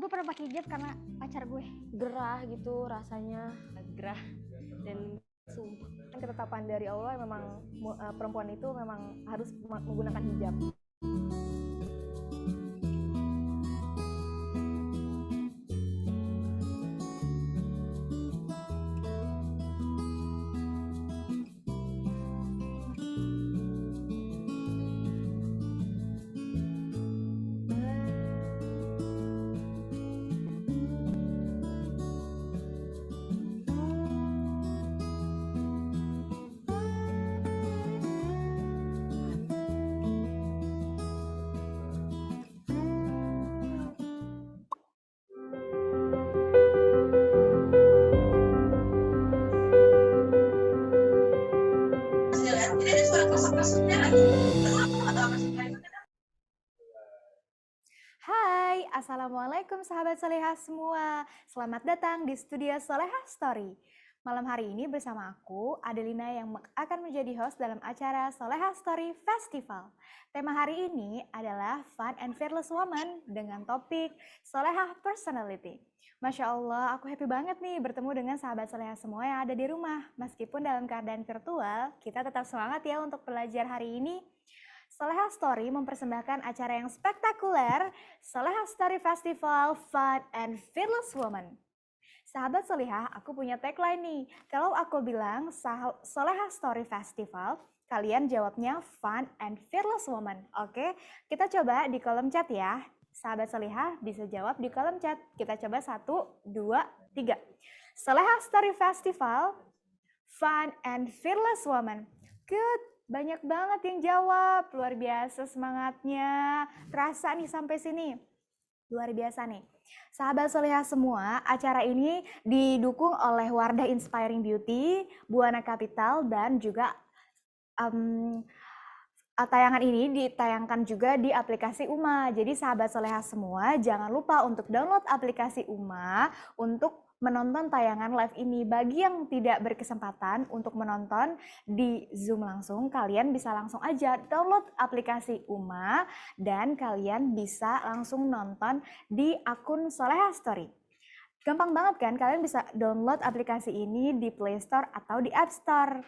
Gue pernah pakai hijab karena pacar gue. Gerah gitu rasanya. Gerah dan sumpah. Ketetapan dari Allah memang perempuan itu memang harus menggunakan hijab. Hai, Assalamualaikum sahabat Solehah semua. Selamat datang di studio Solehah Story. Malam hari ini bersama aku, Adelina, yang akan menjadi host dalam acara Solehah Story Festival. Tema hari ini adalah Fun and Fearless Woman dengan topik Solehah Personality. Masya Allah, aku happy banget nih bertemu dengan sahabat Solehah semua yang ada di rumah. Meskipun dalam keadaan virtual, kita tetap semangat ya untuk belajar hari ini. Solehah Story mempersembahkan acara yang spektakuler, Solehah Story Festival Fun and Fearless Woman. Sahabat Solehah, aku punya tagline nih. Kalau aku bilang Solehah Story Festival, kalian jawabnya Fun and Fearless Woman. Oke, kita coba di kolom chat ya. Sahabat Solehah bisa jawab di kolom chat. Kita coba 1, 2, 3. Solehah Story Festival Fun and Fearless Woman. Good. Banyak banget yang jawab, luar biasa semangatnya. Terasa nih sampai sini, luar biasa nih. Sahabat Solehah semua, acara ini didukung oleh Wardah Inspiring Beauty, Buana Capital, dan juga tayangan ini ditayangkan juga di aplikasi Uma. Jadi sahabat Solehah semua, jangan lupa untuk download aplikasi Uma untuk menonton tayangan live ini. Bagi yang tidak berkesempatan untuk menonton di Zoom langsung, kalian bisa langsung aja download aplikasi Uma dan kalian bisa langsung nonton di akun Solehah Story. Gampang banget kan? Kalian bisa download aplikasi ini di Play Store atau di App Store.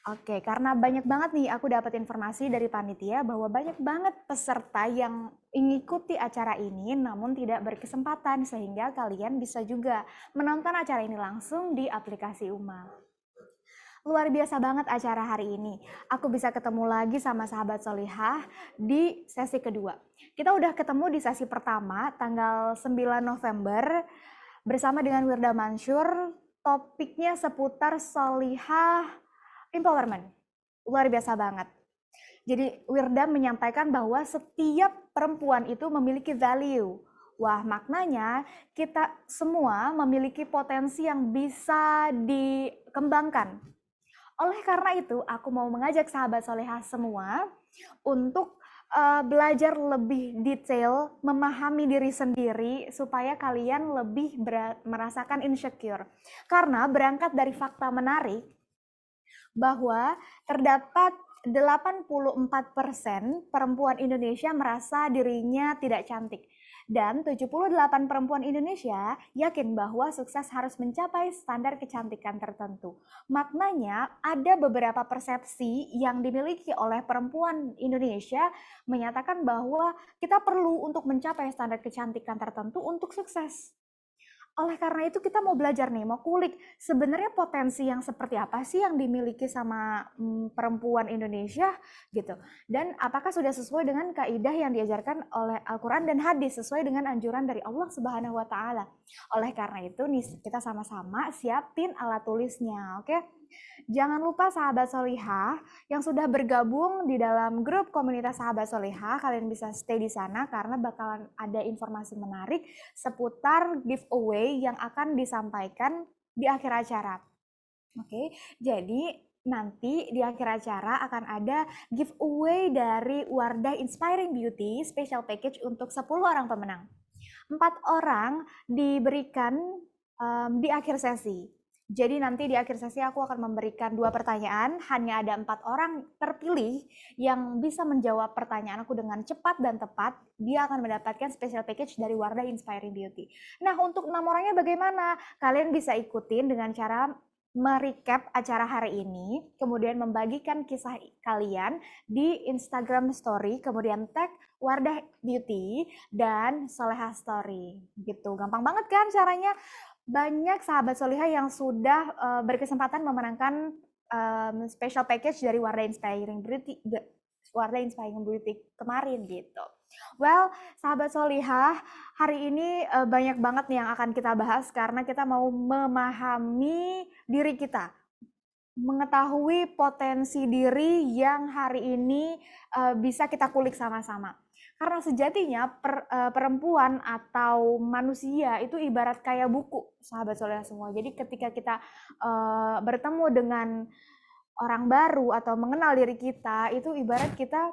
Oke, karena banyak banget nih aku dapat informasi dari panitia bahwa banyak banget peserta yang mengikuti acara ini namun tidak berkesempatan, sehingga kalian bisa juga menonton acara ini langsung di aplikasi Uma. Luar biasa banget acara hari ini. Aku bisa ketemu lagi sama sahabat Solehah di sesi kedua. Kita udah ketemu di sesi pertama tanggal 9 November bersama dengan Wirda Mansur. Topiknya seputar Solehah empowerment. Luar biasa banget. Jadi Wirda menyampaikan bahwa setiap perempuan itu memiliki value. Wah, maknanya kita semua memiliki potensi yang bisa dikembangkan. Oleh karena itu, aku mau mengajak sahabat Solehah semua untuk belajar lebih detail, memahami diri sendiri supaya kalian lebih merasakan insecure. Karena berangkat dari fakta menarik, bahwa terdapat 84% perempuan Indonesia merasa dirinya tidak cantik. Dan 78 perempuan Indonesia yakin bahwa sukses harus mencapai standar kecantikan tertentu. Maknanya ada beberapa persepsi yang dimiliki oleh perempuan Indonesia menyatakan bahwa kita perlu untuk mencapai standar kecantikan tertentu untuk sukses. Oleh karena itu kita mau belajar nih, mau kulik sebenarnya potensi yang seperti apa sih yang dimiliki sama perempuan Indonesia gitu. Dan apakah sudah sesuai dengan kaidah yang diajarkan oleh Al-Quran dan hadis, sesuai dengan anjuran dari Allah Subhanahu wa Ta'ala. Oleh karena itu nih kita sama-sama siapin alat tulisnya, oke? Jangan lupa sahabat Solehah yang sudah bergabung di dalam grup komunitas sahabat Solehah, kalian bisa stay di sana karena bakalan ada informasi menarik seputar giveaway yang akan disampaikan di akhir acara. Oke, jadi nanti di akhir acara akan ada giveaway dari Wardah Inspiring Beauty special package untuk 10 orang pemenang. 4 orang diberikan di akhir sesi. Jadi nanti di akhir sesi aku akan memberikan 2 pertanyaan, hanya ada 4 orang terpilih yang bisa menjawab pertanyaan aku dengan cepat dan tepat, dia akan mendapatkan special package dari Wardah Inspiring Beauty. Nah, untuk 6 orangnya bagaimana? Kalian bisa ikutin dengan cara merecap acara hari ini, kemudian membagikan kisah kalian di Instagram Story, kemudian tag Wardah Beauty dan Soleha Story. Gitu, gampang banget kan caranya? Banyak sahabat solihah yang sudah berkesempatan memenangkan special package dari Wardah Inspiring Beauty kemarin gitu. Well, sahabat solihah, hari ini banyak banget nih yang akan kita bahas karena kita mau memahami diri kita, mengetahui potensi diri yang hari ini bisa kita kulik sama-sama. Karena sejatinya perempuan atau manusia itu ibarat kayak buku, sahabat soleh semua. Jadi ketika kita bertemu dengan orang baru atau mengenal diri kita, itu ibarat kita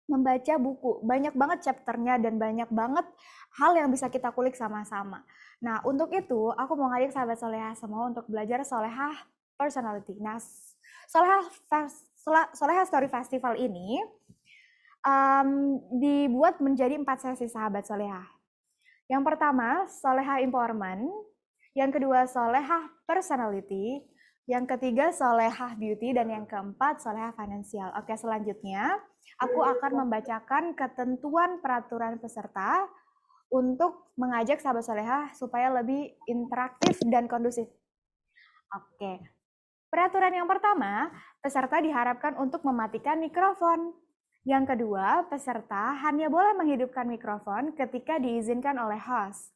membaca buku. Banyak banget chapternya dan banyak banget hal yang bisa kita kulik sama-sama. Nah, untuk itu aku mau ngajak sahabat solehah semua untuk belajar solehah personality. Nah, Solehah Story Festival ini dibuat menjadi 4 sesi sahabat solehah. Yang pertama, solehah empowerment. Yang kedua, solehah personality. Yang ketiga, solehah beauty. Dan yang keempat, solehah finansial. Oke, selanjutnya aku akan membacakan ketentuan peraturan peserta untuk mengajak sahabat solehah supaya lebih interaktif dan kondusif. Oke, peraturan yang pertama, peserta diharapkan untuk mematikan mikrofon. Yang kedua, peserta hanya boleh menghidupkan mikrofon ketika diizinkan oleh host.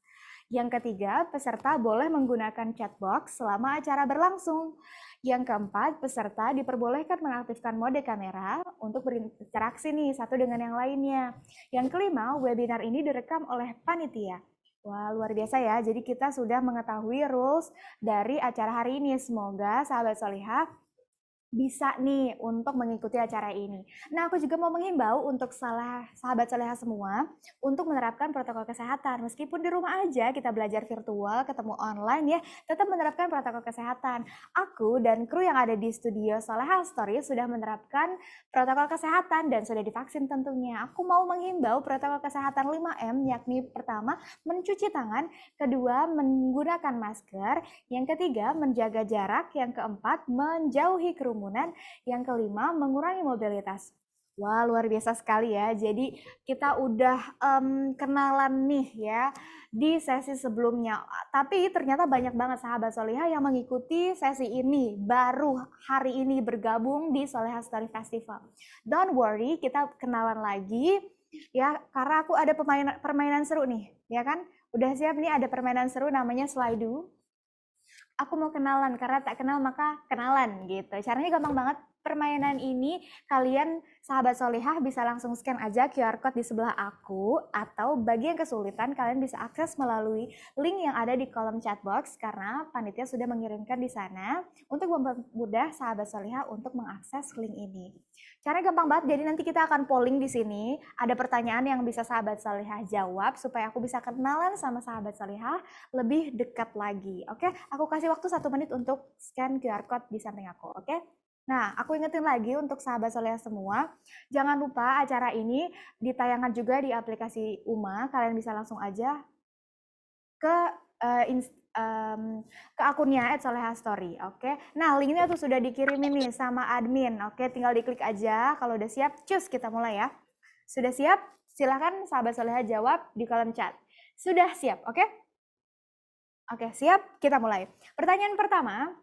Yang ketiga, peserta boleh menggunakan chat box selama acara berlangsung. Yang keempat, peserta diperbolehkan mengaktifkan mode kamera untuk berinteraksi nih satu dengan yang lainnya. Yang kelima, webinar ini direkam oleh panitia. Wah, luar biasa ya. Jadi kita sudah mengetahui rules dari acara hari ini. Semoga sahabat solihah bisa nih untuk mengikuti acara ini. Nah, aku juga mau menghimbau untuk sahabat solehah semua untuk menerapkan protokol kesehatan. Meskipun di rumah aja kita belajar virtual, ketemu online ya, tetap menerapkan protokol kesehatan. Aku dan kru yang ada di studio Soleha Story sudah menerapkan protokol kesehatan dan sudah divaksin tentunya. Aku mau menghimbau protokol kesehatan 5M, yakni pertama, mencuci tangan, kedua, menggunakan masker, yang ketiga, menjaga jarak, yang keempat, menjauhi kerumunan, yang kelima, mengurangi mobilitas. Wah, luar biasa sekali ya. Jadi kita udah kenalan nih ya di sesi sebelumnya. Tapi ternyata banyak banget sahabat solihah yang mengikuti sesi ini. Baru hari ini bergabung di Soleha Story Festival. Don't worry, kita kenalan lagi ya. Karena aku ada permainan seru nih, ya kan? Udah siap nih, ada permainan seru namanya Slido. Aku mau kenalan, karena tak kenal maka kenalan gitu. Caranya gampang banget. Permainan ini kalian sahabat solihah bisa langsung scan aja QR code di sebelah aku, atau bagi yang kesulitan kalian bisa akses melalui link yang ada di kolom chat box karena panitia sudah mengirimkan di sana untuk mempermudah sahabat solihah untuk mengakses link ini. Caranya gampang banget, jadi nanti kita akan polling di sini. Ada pertanyaan yang bisa sahabat solihah jawab supaya aku bisa kenalan sama sahabat solihah lebih dekat lagi. Oke, aku kasih waktu 1 menit untuk scan QR code di samping aku. Oke. Nah, aku ingetin lagi untuk sahabat solihah semua, jangan lupa acara ini ditayangkan juga di aplikasi UMA. Kalian bisa langsung aja ke akunnya @solehastory. Oke. Nah, linknya tuh sudah dikirimin nih sama admin. Oke, tinggal diklik aja. Kalau udah siap, cus kita mulai ya. Sudah siap? Silakan sahabat solehah jawab di kolom chat. Sudah siap, oke? Oke, siap? Kita mulai. Pertanyaan pertama,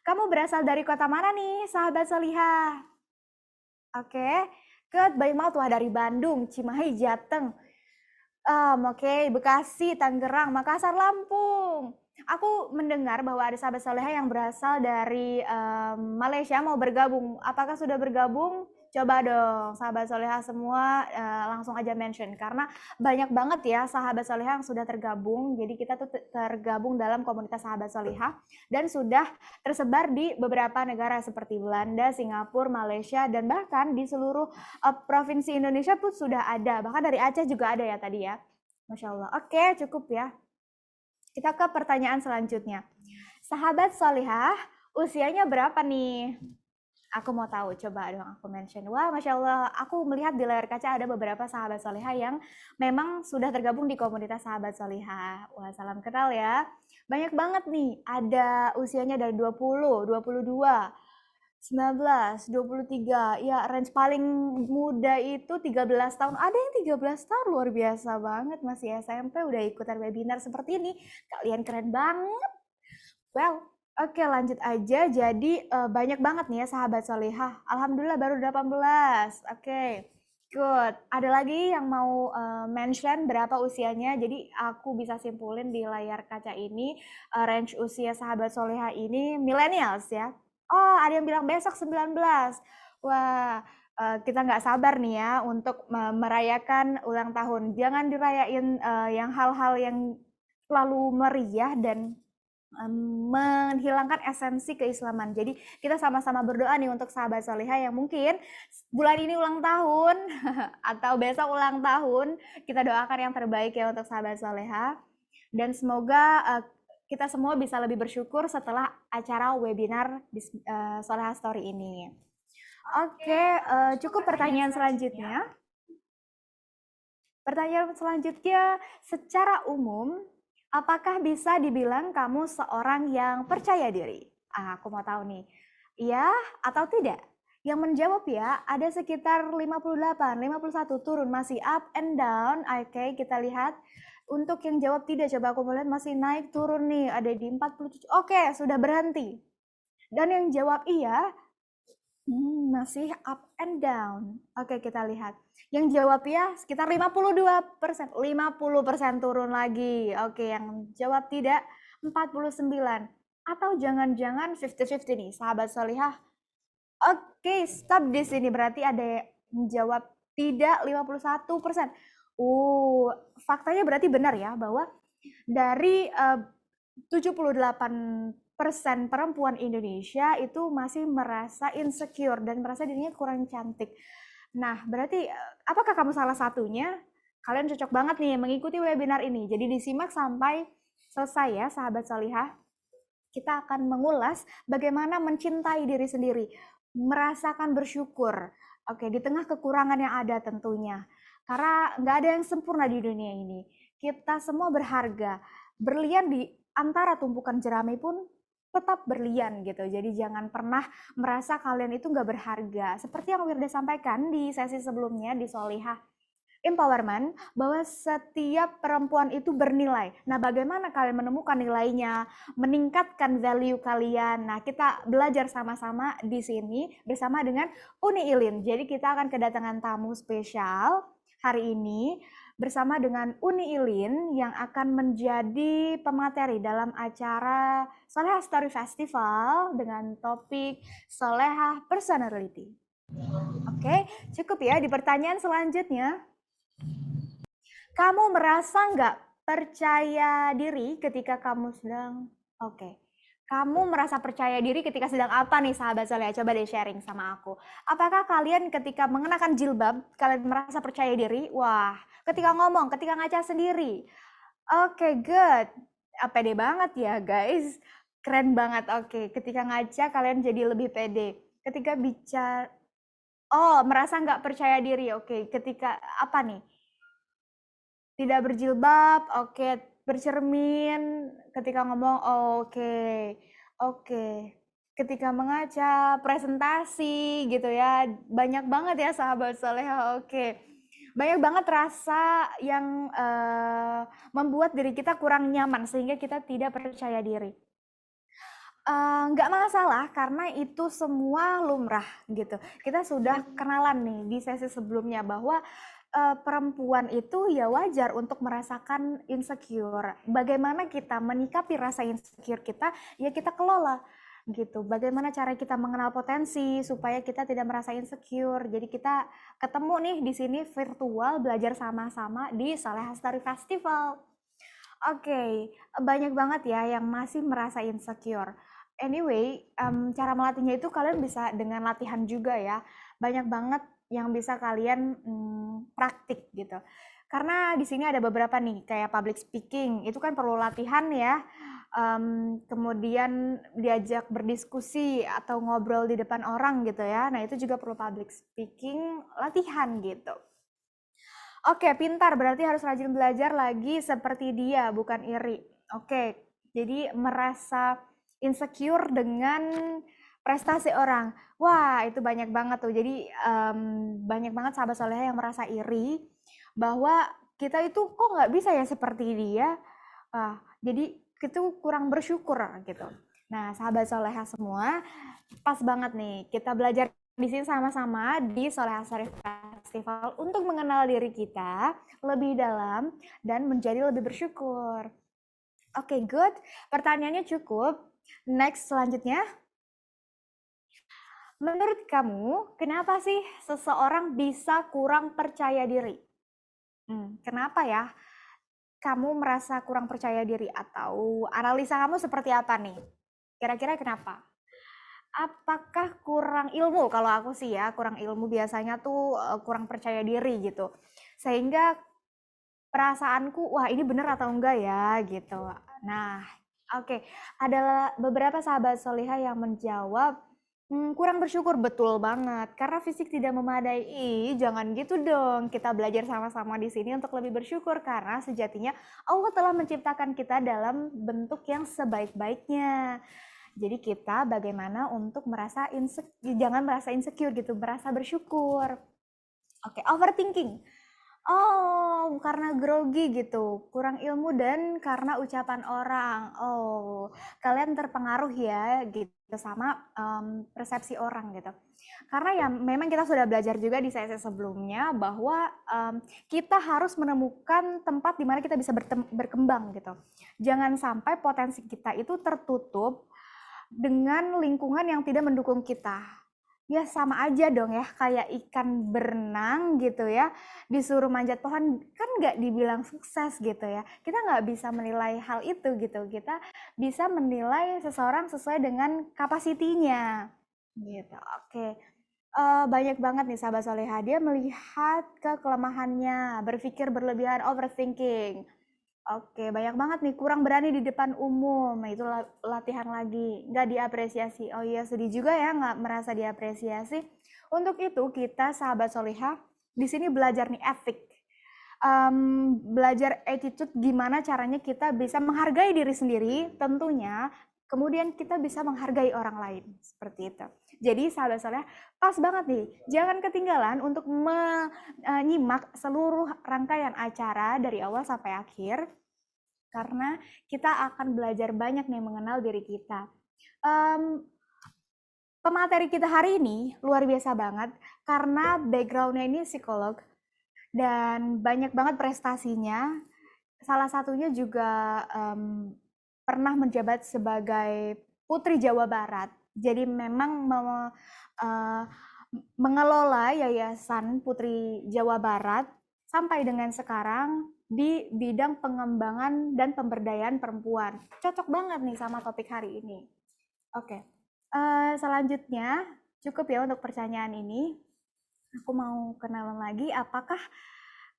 kamu berasal dari kota mana nih, sahabat solihah? Oke, Baik tuh dari Bandung, Cimahi, Jateng. Oke, Bekasi, Tangerang, Makassar, Lampung. Aku mendengar bahwa ada sahabat solehah yang berasal dari Malaysia mau bergabung. Apakah sudah bergabung? Coba dong sahabat solehah semua langsung aja mention, karena banyak banget ya sahabat solehah yang sudah tergabung. Jadi kita tuh tergabung dalam komunitas sahabat solehah dan sudah tersebar di beberapa negara seperti Belanda, Singapura, Malaysia, dan bahkan di seluruh provinsi Indonesia pun sudah ada. Bahkan dari Aceh juga ada ya tadi ya. Masya Allah. Oke, cukup ya. Kita ke pertanyaan selanjutnya. Sahabat solihah, usianya berapa nih? Aku mau tahu, coba dong aku mention. Wah, Masya Allah, aku melihat di layar kaca ada beberapa sahabat solihah yang memang sudah tergabung di komunitas sahabat solihah. Wah, salam kenal ya. Banyak banget nih, ada usianya dari 20, 22, 19, 23, ya range paling muda itu 13 tahun. Ada yang 13 tahun, luar biasa banget, masih SMP udah ikutan webinar seperti ini. Kalian keren banget. Well, oke lanjut aja. Jadi banyak banget nih ya sahabat solihah. Alhamdulillah baru 18. Oke, good. Ada lagi yang mau mention berapa usianya? Jadi aku bisa simpulin di layar kaca ini range usia sahabat solihah ini millennials ya. Oh, ada yang bilang besok 19. Wah, kita nggak sabar nih ya untuk merayakan ulang tahun. Jangan dirayain yang hal-hal yang terlalu meriah dan menghilangkan esensi keislaman. Jadi kita sama-sama berdoa nih untuk sahabat solihah yang mungkin bulan ini ulang tahun atau besok ulang tahun. Kita doakan yang terbaik ya untuk sahabat solihah. Dan semoga kita semua bisa lebih bersyukur setelah acara webinar Solihah Story ini. Oke, cukup pertanyaan selanjutnya. Pertanyaan selanjutnya, secara umum, apakah bisa dibilang kamu seorang yang percaya diri? Aku mau tahu nih, iya atau tidak? Yang menjawab ya, ada sekitar 58, 51 turun, masih up and down. Oke, kita lihat. Untuk yang jawab tidak, coba aku melihat masih naik turun nih, ada di 47. Oke, sudah berhenti. Dan yang jawab iya, masih up and down. Oke, kita lihat. Yang jawab ya sekitar 52%. 50% turun lagi. Oke, yang jawab tidak 49. Atau jangan-jangan 50-50 nih, sahabat solihah. Oke, stop di sini. Berarti ada yang jawab tidak 51%. Faktanya berarti benar ya, bahwa dari 78% perempuan Indonesia itu masih merasa insecure dan merasa dirinya kurang cantik. Nah, berarti apakah kamu salah satunya? Kalian cocok banget nih mengikuti webinar ini. Jadi disimak sampai selesai ya, sahabat solihah. Kita akan mengulas bagaimana mencintai diri sendiri, merasakan bersyukur. Oke, di tengah kekurangan yang ada tentunya. Karena nggak ada yang sempurna di dunia ini. Kita semua berharga. Berlian di antara tumpukan jerami pun tetap berlian gitu. Jadi jangan pernah merasa kalian itu nggak berharga. Seperti yang Wirda sampaikan di sesi sebelumnya di Solihah Empowerment, bahwa setiap perempuan itu bernilai. Nah, bagaimana kalian menemukan nilainya, meningkatkan value kalian? Nah, kita belajar sama-sama di sini bersama dengan Uni Ilin. Jadi kita akan kedatangan tamu spesial hari ini bersama dengan Uni Ilin yang akan menjadi pemateri dalam acara Solehah Story Festival dengan topik Solehah Personality. Oke, cukup ya. Di pertanyaan selanjutnya, kamu merasa nggak percaya diri ketika kamu sedang... Oke. Kamu merasa percaya diri ketika sedang apa nih sahabat soleh? Coba deh sharing sama aku. Apakah kalian ketika mengenakan jilbab, kalian merasa percaya diri? Wah, ketika ngomong, ketika ngaca sendiri. Oke, good. Pede banget ya guys. Keren banget, oke. Ketika ngaca kalian jadi lebih pede. Ketika bicara... Oh, merasa nggak percaya diri, oke. Ketika apa nih? Tidak berjilbab, oke. Bercermin, ketika ngomong, oke. Ketika mengaca, presentasi gitu ya, banyak banget ya sahabat soleha, oke. Banyak banget rasa yang membuat diri kita kurang nyaman sehingga kita tidak percaya diri. Nggak masalah karena itu semua lumrah gitu. Kita sudah kenalan nih di sesi sebelumnya bahwa perempuan itu ya wajar untuk merasakan insecure. Bagaimana kita menyikapi rasa insecure kita, ya kita kelola gitu. Bagaimana cara kita mengenal potensi supaya kita tidak merasa insecure. Jadi kita ketemu nih di sini virtual belajar sama-sama di Solehah Story Festival. Oke, banyak banget ya yang masih merasa insecure. Anyway, cara melatihnya itu kalian bisa dengan latihan juga ya. Banyak banget yang bisa kalian praktik gitu. Karena di sini ada beberapa nih, kayak public speaking, itu kan perlu latihan ya. kemudian diajak berdiskusi atau ngobrol di depan orang gitu ya. Nah, itu juga perlu public speaking latihan gitu. Oke, pintar berarti harus rajin belajar lagi seperti dia, bukan iri. Oke, jadi merasa insecure dengan prestasi orang. Wah, itu banyak banget tuh. Jadi banyak banget sahabat soleha yang merasa iri bahwa kita itu kok nggak bisa ya seperti dia. Jadi itu kurang bersyukur gitu. Nah, sahabat soleha semua, pas banget nih kita belajar di sini sama-sama di Soleha Syarif Festival untuk mengenal diri kita lebih dalam dan menjadi lebih bersyukur. Oke, good. Pertanyaannya cukup. Next, selanjutnya. Menurut kamu, kenapa sih seseorang bisa kurang percaya diri? Kenapa ya kamu merasa kurang percaya diri? Atau analisa kamu seperti apa nih? Kira-kira kenapa? Apakah kurang ilmu? Kalau aku sih ya, kurang ilmu biasanya tuh kurang percaya diri gitu. Sehingga perasaanku, wah ini bener atau enggak ya gitu. Nah, oke. Ada beberapa sahabat solihah yang menjawab, kurang bersyukur, betul banget. Karena fisik tidak memadai. Ih, jangan gitu dong. Kita belajar sama-sama di sini untuk lebih bersyukur. Karena sejatinya Allah telah menciptakan kita dalam bentuk yang sebaik-baiknya. Jadi kita bagaimana untuk jangan merasa insecure gitu, merasa bersyukur. Oke, overthinking. Oh, karena grogi gitu, kurang ilmu dan karena ucapan orang. Oh, kalian terpengaruh ya gitu sama persepsi orang gitu. Karena ya memang kita sudah belajar juga di sesi sebelumnya bahwa kita harus menemukan tempat di mana kita bisa berkembang gitu. Jangan sampai potensi kita itu tertutup dengan lingkungan yang tidak mendukung kita. Ya sama aja dong ya, kayak ikan berenang gitu ya, disuruh manjat pohon, kan nggak dibilang sukses gitu ya. Kita nggak bisa menilai hal itu gitu, kita bisa menilai seseorang sesuai dengan kapasitinya gitu. Oke. Banyak banget nih sahabat soleha, dia melihat ke kelemahannya, berpikir berlebihan, overthinking. Oke, banyak banget nih, kurang berani di depan umum. Nah, itu latihan lagi, nggak diapresiasi. Oh iya, sedih juga ya nggak merasa diapresiasi. Untuk itu, kita sahabat solihah, di sini belajar nih etik. Belajar attitude gimana caranya kita bisa menghargai diri sendiri, tentunya. Kemudian kita bisa menghargai orang lain, seperti itu. Jadi sahabat solihah, pas banget nih, jangan ketinggalan untuk menyimak seluruh rangkaian acara dari awal sampai akhir. Karena kita akan belajar banyak nih mengenal diri kita. Pemateri kita hari ini luar biasa banget karena background-nya ini psikolog dan banyak banget prestasinya. Salah satunya juga pernah menjabat sebagai Putri Jawa Barat. Jadi memang mengelola Yayasan Putri Jawa Barat sampai dengan sekarang di bidang pengembangan dan pemberdayaan perempuan. Cocok banget nih sama topik hari ini. Oke, selanjutnya cukup ya untuk pertanyaan ini. Aku mau kenalan lagi, apakah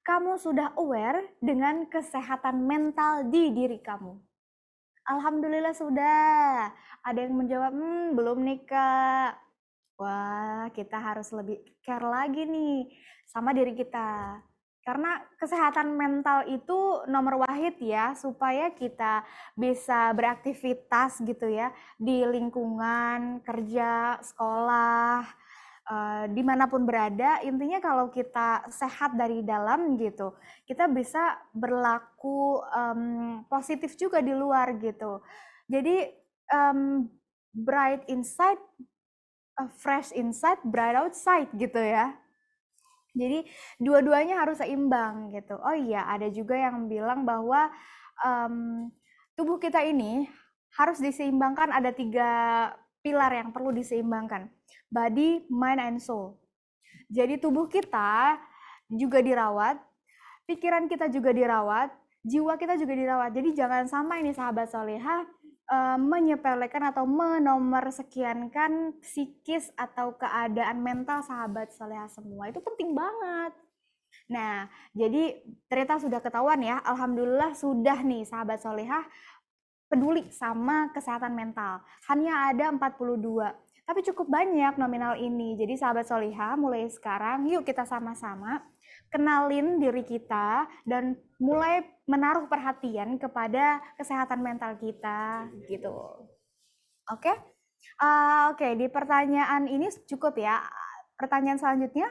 kamu sudah aware dengan kesehatan mental di diri kamu? Alhamdulillah sudah. Ada yang menjawab, belum nih Kak. Wah, kita harus lebih care lagi nih sama diri kita. Karena kesehatan mental itu nomor wahid ya, supaya kita bisa beraktivitas gitu ya, di lingkungan, kerja, sekolah, dimanapun berada. Intinya kalau kita sehat dari dalam gitu, kita bisa berlaku positif juga di luar gitu. Jadi bright inside, fresh inside, bright outside gitu ya. Jadi dua-duanya harus seimbang gitu. Oh iya, ada juga yang bilang bahwa tubuh kita ini harus diseimbangkan, ada 3 pilar yang perlu diseimbangkan. Body, mind, and soul. Jadi tubuh kita juga dirawat, pikiran kita juga dirawat, jiwa kita juga dirawat. Jadi jangan sampai ini sahabat solehah menyepelekan atau menomorsekiankan psikis atau keadaan mental sahabat solehah semua. Itu penting banget. Nah, jadi ternyata sudah ketahuan ya, alhamdulillah sudah nih sahabat solehah peduli sama kesehatan mental. Hanya ada 42. Tapi cukup banyak nominal ini. Jadi sahabat Solihah, mulai sekarang yuk kita sama-sama kenalin diri kita dan mulai menaruh perhatian kepada kesehatan mental kita gitu. Oke? Oke, di pertanyaan ini cukup ya. Pertanyaan selanjutnya?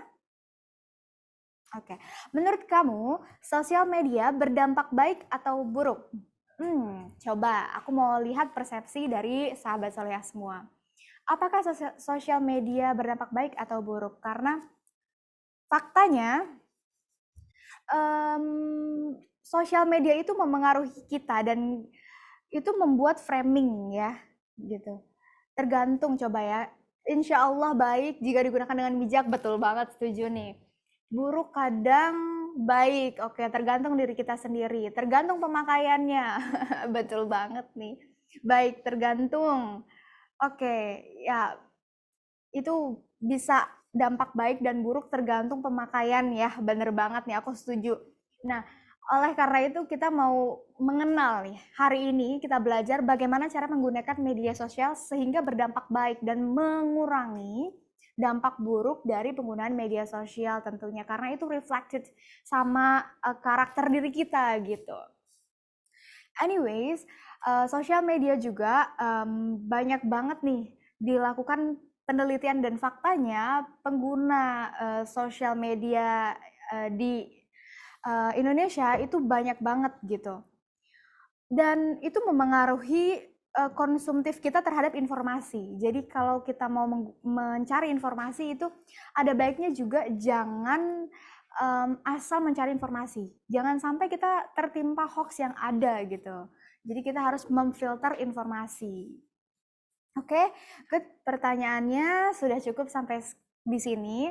Oke. Menurut kamu, sosial media berdampak baik atau buruk? Coba aku mau lihat persepsi dari sahabat Solihah semua. Apakah sosial media berdampak baik atau buruk? Karena faktanya sosial media itu memengaruhi kita dan itu membuat framing ya, gitu. Tergantung coba ya. Insya Allah baik jika digunakan dengan bijak, betul banget, setuju nih. Buruk kadang baik, oke, tergantung diri kita sendiri, tergantung pemakaiannya, betul banget nih. Baik, tergantung. Oke, ya itu bisa dampak baik dan buruk tergantung pemakaian ya, bener banget nih, aku setuju. Nah, oleh karena itu kita mau mengenal nih, hari ini kita belajar bagaimana cara menggunakan media sosial sehingga berdampak baik dan mengurangi dampak buruk dari penggunaan media sosial tentunya, karena itu reflected sama karakter diri kita gitu. Anyways, sosial media juga banyak banget nih dilakukan penelitian dan faktanya pengguna sosial media di Indonesia itu banyak banget gitu. Dan itu memengaruhi konsumtif kita terhadap informasi. Jadi kalau kita mau mencari informasi itu ada baiknya juga jangan asal mencari informasi. Jangan sampai kita tertimpa hoax yang ada gitu. Jadi kita harus memfilter informasi. Oke, good. Pertanyaannya sudah cukup sampai di sini.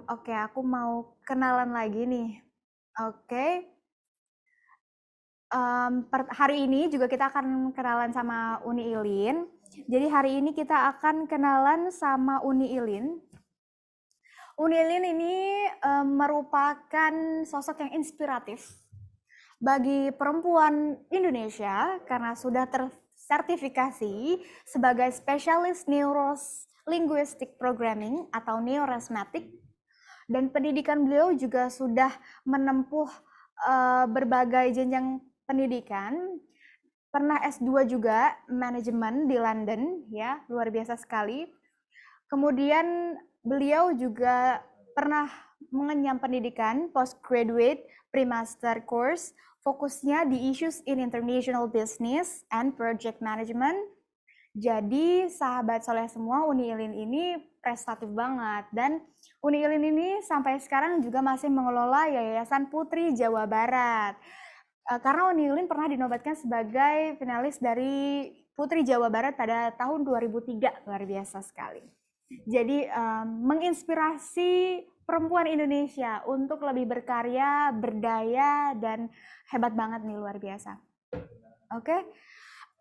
Oke, aku mau kenalan lagi nih. Oke. Hari ini juga kita akan kenalan sama Uni Ilin. Jadi hari ini kita akan kenalan sama Uni Ilin. Uni Ilin ini merupakan sosok yang inspiratif bagi perempuan Indonesia karena sudah tersertifikasi sebagai spesialis Neuro-Linguistic Programming atau Neurasthmatic, dan pendidikan beliau juga sudah menempuh berbagai jenjang pendidikan. Pernah S2 juga manajemen di London ya, luar biasa sekali. Kemudian beliau juga pernah mengenyam pendidikan postgraduate pre-master course, fokusnya di issues in international business and project management. Jadi sahabat soleh semua, Uni Ilin ini prestatif banget, dan Uni Ilin ini sampai sekarang juga masih mengelola Yayasan Putri Jawa Barat. Karena Uni Ilin pernah dinobatkan sebagai finalis dari Putri Jawa Barat pada tahun 2003, luar biasa sekali. Jadi menginspirasi perempuan Indonesia untuk lebih berkarya, berdaya, dan hebat banget nih, luar biasa. Oke.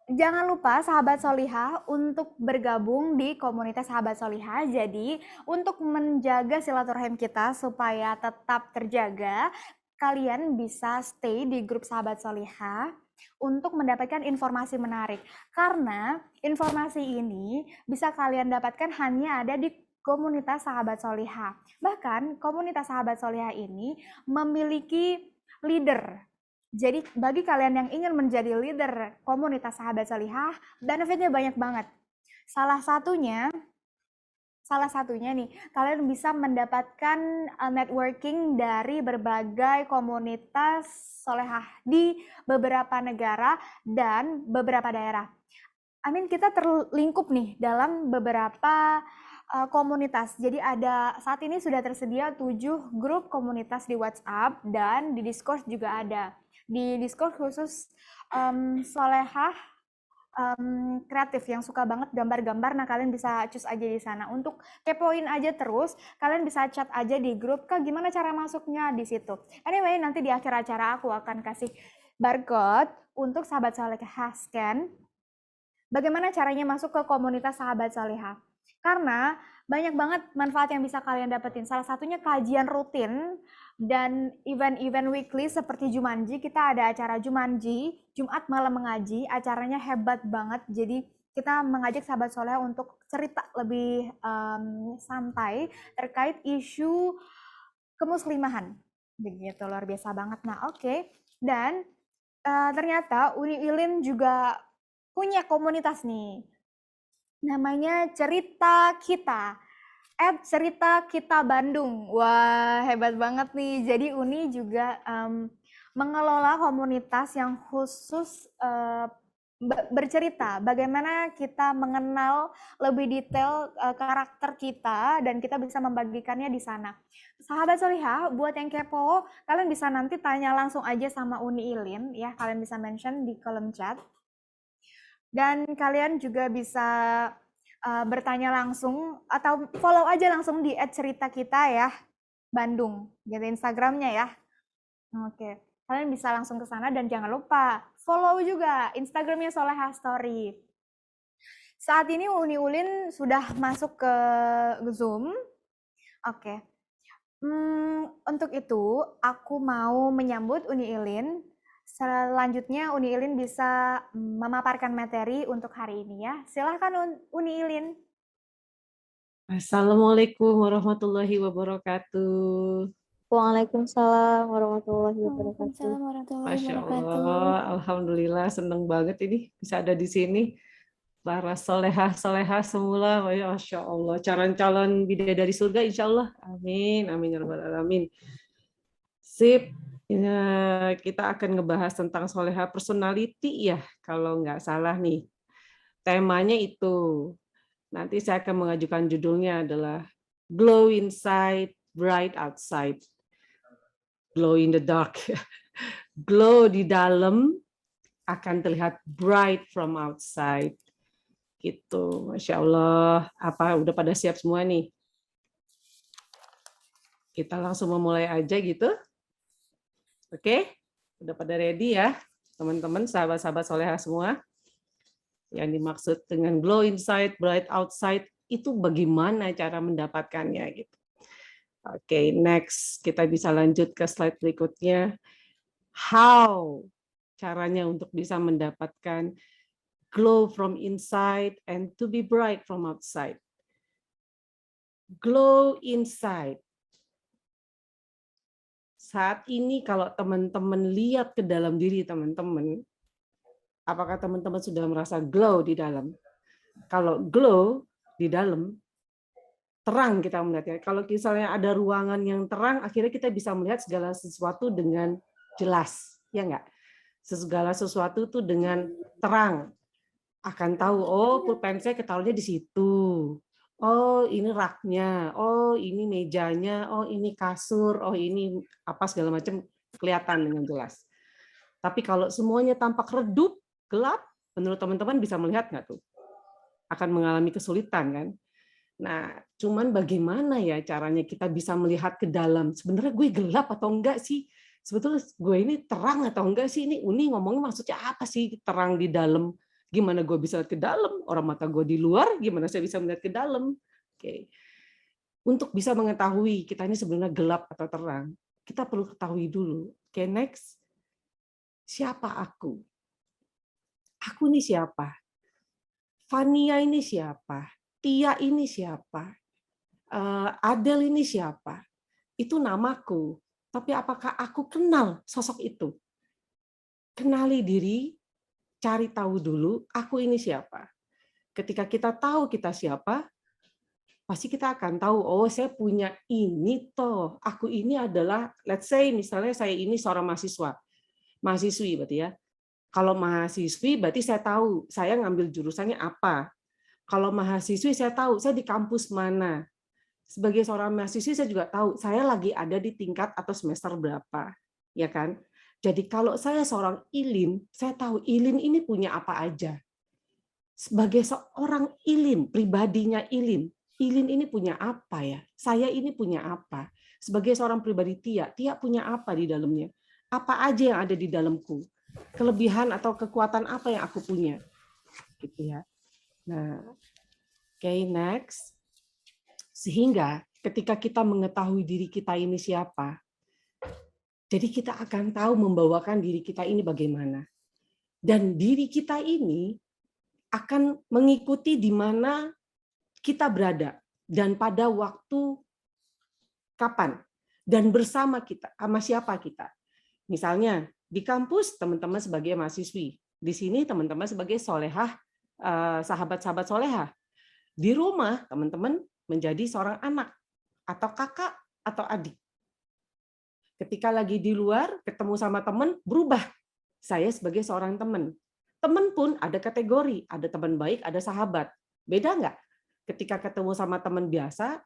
Jangan lupa sahabat Solihah untuk bergabung di komunitas sahabat Solihah. Jadi untuk menjaga silaturahim kita supaya tetap terjaga, kalian bisa stay di grup sahabat Solihah untuk mendapatkan informasi menarik. Karena informasi ini bisa kalian dapatkan hanya ada di komunitas sahabat Solihah. Bahkan komunitas sahabat Solihah ini memiliki leader. Jadi bagi kalian yang ingin menjadi leader komunitas sahabat Solihah, benefitnya banyak banget. Salah satunya nih, kalian bisa mendapatkan networking dari berbagai komunitas solehah di beberapa negara dan beberapa daerah. Kita terlingkup nih dalam beberapa komunitas. Jadi saat ini sudah tersedia 7 grup komunitas di WhatsApp, dan di Discord juga ada. Di Discord khusus solehah kreatif yang suka banget gambar-gambar, nah kalian bisa cus aja di sana. Untuk kepoin aja terus, kalian bisa chat aja di grup, Kak gimana cara masuknya di situ. Anyway, nanti di akhir acara aku akan kasih barcode untuk sahabat solehah scan. Bagaimana caranya masuk ke komunitas sahabat solehah? Karena banyak banget manfaat yang bisa kalian dapetin. Salah satunya kajian rutin dan event-event weekly seperti Jumanji. Kita ada acara Jumanji, Jumat malam mengaji. Acaranya hebat banget. Jadi kita mengajak sahabat soleh untuk cerita lebih santai terkait isu kemuslimahan. Begitu, luar biasa banget. Nah, oke. Dan ternyata Uni Ilin juga punya komunitas nih. Namanya Cerita Kita. Cerita Kita Bandung. Wah, hebat banget nih. Jadi Uni juga mengelola komunitas yang khusus bercerita bagaimana kita mengenal lebih detail karakter kita dan kita bisa membagikannya di sana. Sahabat Solihah, buat yang kepo, kalian bisa nanti tanya langsung aja sama Uni Ilin ya. Kalian bisa mention di kolom chat. Dan kalian juga bisa bertanya langsung atau follow aja langsung di @cerita_kita ya Bandung, gitu Instagramnya ya. Oke, kalian bisa langsung ke sana dan jangan lupa follow juga Instagramnya Solehah Story. Saat ini Uni Ulin sudah masuk ke Zoom. Oke. Untuk itu aku mau menyambut Uni Ilin. Selanjutnya Uni Ilin bisa memaparkan materi untuk hari ini ya. Silahkan Uni Ilin. Assalamualaikum warahmatullahi wabarakatuh. Waalaikumsalam warahmatullahi wabarakatuh. Waalaikumsalam warahmatullahi Masya wabarakatuh. Allah, alhamdulillah seneng banget ini bisa ada di sini. Para solehah semula, Masya Allah. Calon-calon bidadari surga, insya Allah. Amin, amin ya rabbal alamin. Sip, ya, kita akan ngebahas tentang solehah personality ya, kalau nggak salah nih. Temanya itu. Nanti saya akan mengajukan judulnya adalah Glow Inside, Bright Outside. Glow in the dark. Glow di dalam akan terlihat bright from outside. Gitu, Masya Allah. Apa udah pada siap semua nih? Kita langsung memulai aja gitu. Oke? Udah pada ready ya? Teman-teman, sahabat-sahabat solehah semua. Yang dimaksud dengan glow inside, bright outside, itu bagaimana cara mendapatkannya gitu. Oke, next. Kita bisa lanjut ke slide berikutnya. How caranya untuk bisa mendapatkan glow from inside and to be bright from outside. Glow inside. Saat ini kalau teman-teman lihat ke dalam diri teman-teman, apakah teman-teman sudah merasa glow di dalam? Kalau glow di dalam, terang kita melihatnya. Kalau misalnya ada ruangan yang terang, akhirnya kita bisa melihat segala sesuatu dengan jelas, ya enggak? Segala sesuatu itu dengan terang. Akan tahu, oh pulpen saya ketaruhnya di situ. Oh ini raknya, oh ini mejanya, oh ini kasur, oh ini apa segala macam kelihatan dengan jelas. Tapi kalau semuanya tampak redup, gelap, menurut teman-teman bisa melihat nggak tuh? Akan mengalami kesulitan kan? Nah, cuman bagaimana ya caranya kita bisa melihat ke dalam? Sebenarnya gue gelap atau enggak sih? Sebetulnya gue ini terang atau enggak sih? Ini Uni ngomongnya maksudnya apa sih terang di dalam? Gimana gue bisa lihat ke dalam? Orang mata gue di luar, gimana saya bisa melihat ke dalam? Oke. Untuk bisa mengetahui kita ini sebenarnya gelap atau terang, kita perlu ketahui dulu. Oke, next. Siapa aku? Aku ini siapa? Fania ini siapa? Tia ini siapa? Adel ini siapa? Itu namaku. Tapi apakah aku kenal sosok itu? Kenali diri, cari tahu dulu, aku ini siapa. Ketika kita tahu kita siapa, pasti kita akan tahu, oh saya punya ini toh. Aku ini adalah, let's say misalnya saya ini seorang mahasiswa. Mahasiswi berarti ya. Kalau mahasiswi berarti saya tahu saya ngambil jurusannya apa. Kalau mahasiswi saya tahu saya di kampus mana. Sebagai seorang mahasiswi saya juga tahu saya lagi ada di tingkat atau semester berapa, ya kan? Jadi kalau saya seorang ilim, saya tahu ilim ini punya apa aja. Sebagai seorang ilim, pribadinya ilim ini punya apa ya? Saya ini punya apa? Sebagai seorang pribadi Tia punya apa di dalamnya? Apa aja yang ada di dalamku? Kelebihan atau kekuatan apa yang aku punya? Gitu ya. Nah, oke, next. Sehingga ketika kita mengetahui diri kita ini siapa, jadi kita akan tahu membawakan diri kita ini bagaimana. Dan diri kita ini akan mengikuti di mana kita berada dan pada waktu kapan dan bersama kita, sama siapa kita. Misalnya di kampus teman-teman sebagai mahasiswi, di sini teman-teman sebagai solehah, sahabat-sahabat solehah. Di rumah teman-teman menjadi seorang anak atau kakak atau adik. Ketika lagi di luar ketemu sama teman berubah. Saya sebagai seorang teman. Teman pun ada kategori, ada teman baik, ada sahabat. Beda nggak? Ketika ketemu sama teman biasa,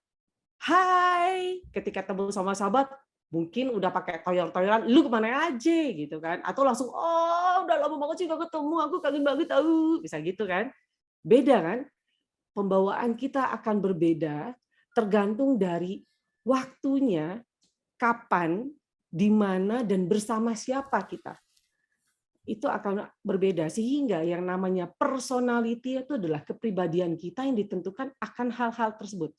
hai. Ketika ketemu sama sahabat, mungkin udah pakai toyor-toyoran, lu kemana aja gitu kan? Atau langsung, oh udah lama banget sih gak ketemu, aku kangen banget tahu. Bisa gitu kan? Beda kan? Pembawaan kita akan berbeda tergantung dari waktunya, kapan, di mana, dan bersama siapa kita. Itu akan berbeda, sehingga yang namanya personality itu adalah kepribadian kita yang ditentukan akan hal-hal tersebut.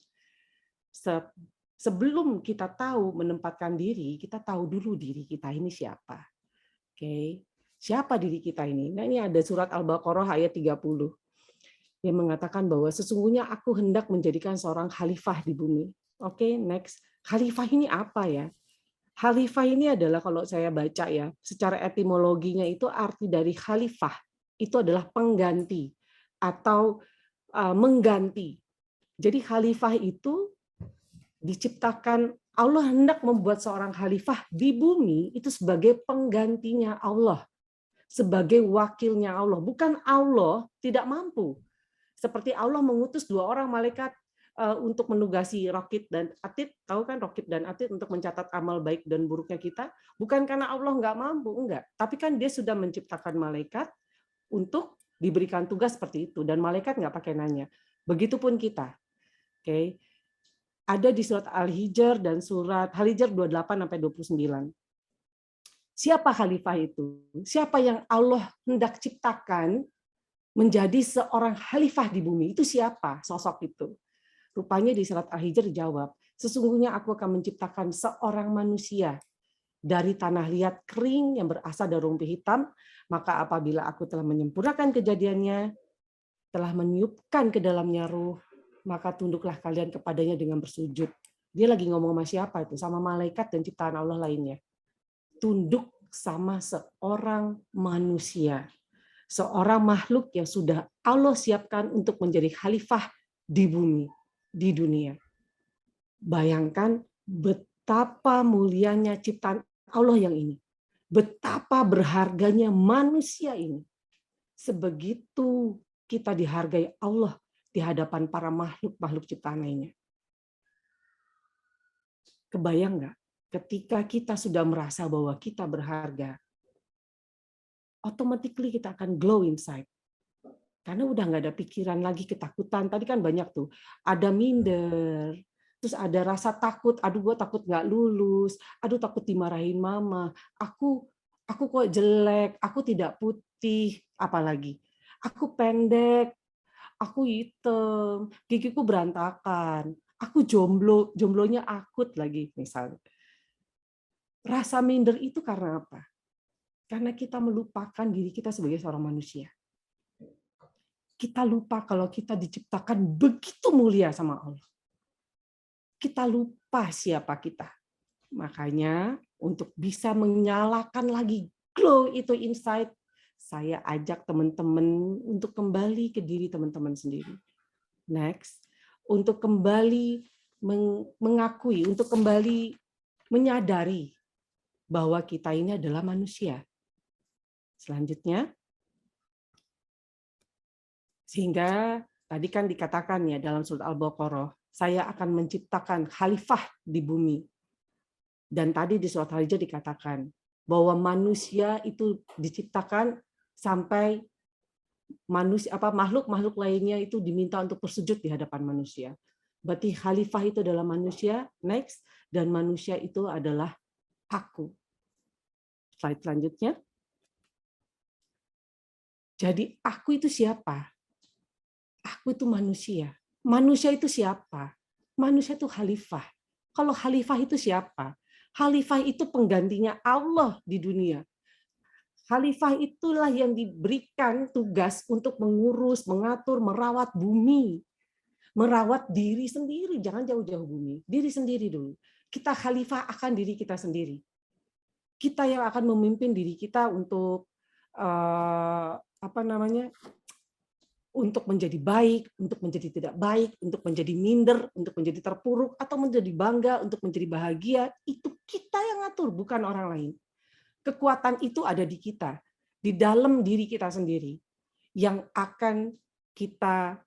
Sebelum kita tahu menempatkan diri, kita tahu dulu diri kita ini siapa. Oke. Siapa diri kita ini? Nah, ini ada surat Al-Baqarah ayat 30 yang mengatakan bahwa sesungguhnya aku hendak menjadikan seorang khalifah di bumi. Oke, next. Khalifah ini apa ya? Khalifah ini adalah, kalau saya baca ya, secara etimologinya itu arti dari khalifah itu adalah pengganti atau mengganti. Jadi khalifah itu diciptakan, Allah hendak membuat seorang khalifah di bumi itu sebagai penggantinya Allah, sebagai wakilnya Allah. Bukan Allah tidak mampu. Seperti Allah mengutus 2 orang malaikat untuk menugasi Raqib dan Atid, tahu kan Raqib dan Atid untuk mencatat amal baik dan buruknya kita, bukan karena Allah nggak mampu, enggak, tapi kan dia sudah menciptakan malaikat untuk diberikan tugas seperti itu, dan malaikat nggak pakai nanya. Begitupun kita. Oke. Ada di surat Al-Hijr dan surat Al-Hijr 28 sampai 29. Siapa khalifah itu? Siapa yang Allah hendak ciptakan menjadi seorang khalifah di bumi? Itu siapa sosok itu? Rupanya di surat Al-Hijr dijawab, sesungguhnya aku akan menciptakan seorang manusia dari tanah liat kering yang berasal dari rumpi hitam, maka apabila aku telah menyempurnakan kejadiannya, telah meniupkan ke dalamnya ruh, maka tunduklah kalian kepadanya dengan bersujud. Dia lagi ngomong sama siapa itu? Sama malaikat dan ciptaan Allah lainnya. Tunduk sama seorang manusia. Seorang makhluk yang sudah Allah siapkan untuk menjadi khalifah di bumi, di dunia. Bayangkan betapa mulianya ciptaan Allah yang ini. Betapa berharganya manusia ini. Sebegitu kita dihargai Allah di hadapan para makhluk-makhluk ciptaan lainnya. Kebayang nggak? Ketika kita sudah merasa bahwa kita berharga, automatically kita akan glow inside. Karena udah nggak ada pikiran lagi ketakutan. Tadi kan banyak tuh, ada minder, terus ada rasa takut, aduh gue takut nggak lulus, aduh takut dimarahin mama, aku kok jelek, aku tidak putih, apalagi, aku pendek, aku hitam, gigiku berantakan, aku jomblo, jomblonya akut lagi misalnya. Rasa minder itu karena apa? Karena kita melupakan diri kita sebagai seorang manusia. Kita lupa kalau kita diciptakan begitu mulia sama Allah. Kita lupa siapa kita. Makanya untuk bisa menyalakan lagi glow itu inside, saya ajak teman-teman untuk kembali ke diri teman-teman sendiri. Next, untuk kembali mengakui, untuk kembali menyadari bahwa kita ini adalah manusia. Selanjutnya, sehingga tadi kan dikatakan ya dalam surat Al-Baqarah, saya akan menciptakan khalifah di bumi. Dan tadi di surat Al-Hijr dikatakan bahwa manusia itu diciptakan sampai manusia makhluk-makhluk lainnya itu diminta untuk bersujud di hadapan manusia. Berarti khalifah itu adalah manusia, next, dan manusia itu adalah aku. Slide selanjutnya. Jadi aku itu siapa? Aku itu manusia. Manusia itu siapa? Manusia itu khalifah. Kalau khalifah itu siapa? Khalifah itu penggantinya Allah di dunia. Khalifah itulah yang diberikan tugas untuk mengurus, mengatur, merawat bumi. Merawat diri sendiri, jangan jauh-jauh bumi. Diri sendiri dulu. Kita khalifah akan diri kita sendiri. Kita yang akan memimpin diri kita untuk untuk menjadi baik, untuk menjadi tidak baik, untuk menjadi minder, untuk menjadi terpuruk, atau menjadi bangga, untuk menjadi bahagia. Itu kita yang ngatur, bukan orang lain. Kekuatan itu ada di kita, di dalam diri kita sendiri, yang akan kita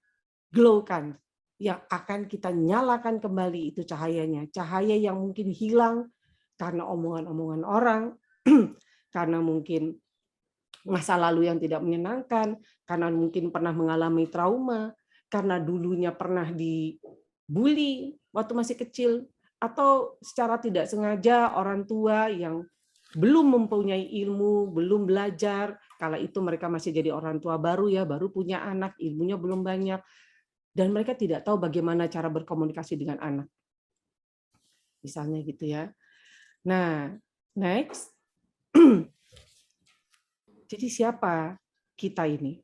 glowkan, yang akan kita nyalakan kembali itu cahayanya. Cahaya yang mungkin hilang karena omongan-omongan orang, karena mungkin masa lalu yang tidak menyenangkan, karena mungkin pernah mengalami trauma, karena dulunya pernah dibully waktu masih kecil, atau secara tidak sengaja orang tua yang belum mempunyai ilmu, belum belajar, kala itu mereka masih jadi orang tua baru ya, baru punya anak, ilmunya belum banyak, dan mereka tidak tahu bagaimana cara berkomunikasi dengan anak. Misalnya gitu ya. Nah, next. Jadi siapa kita ini?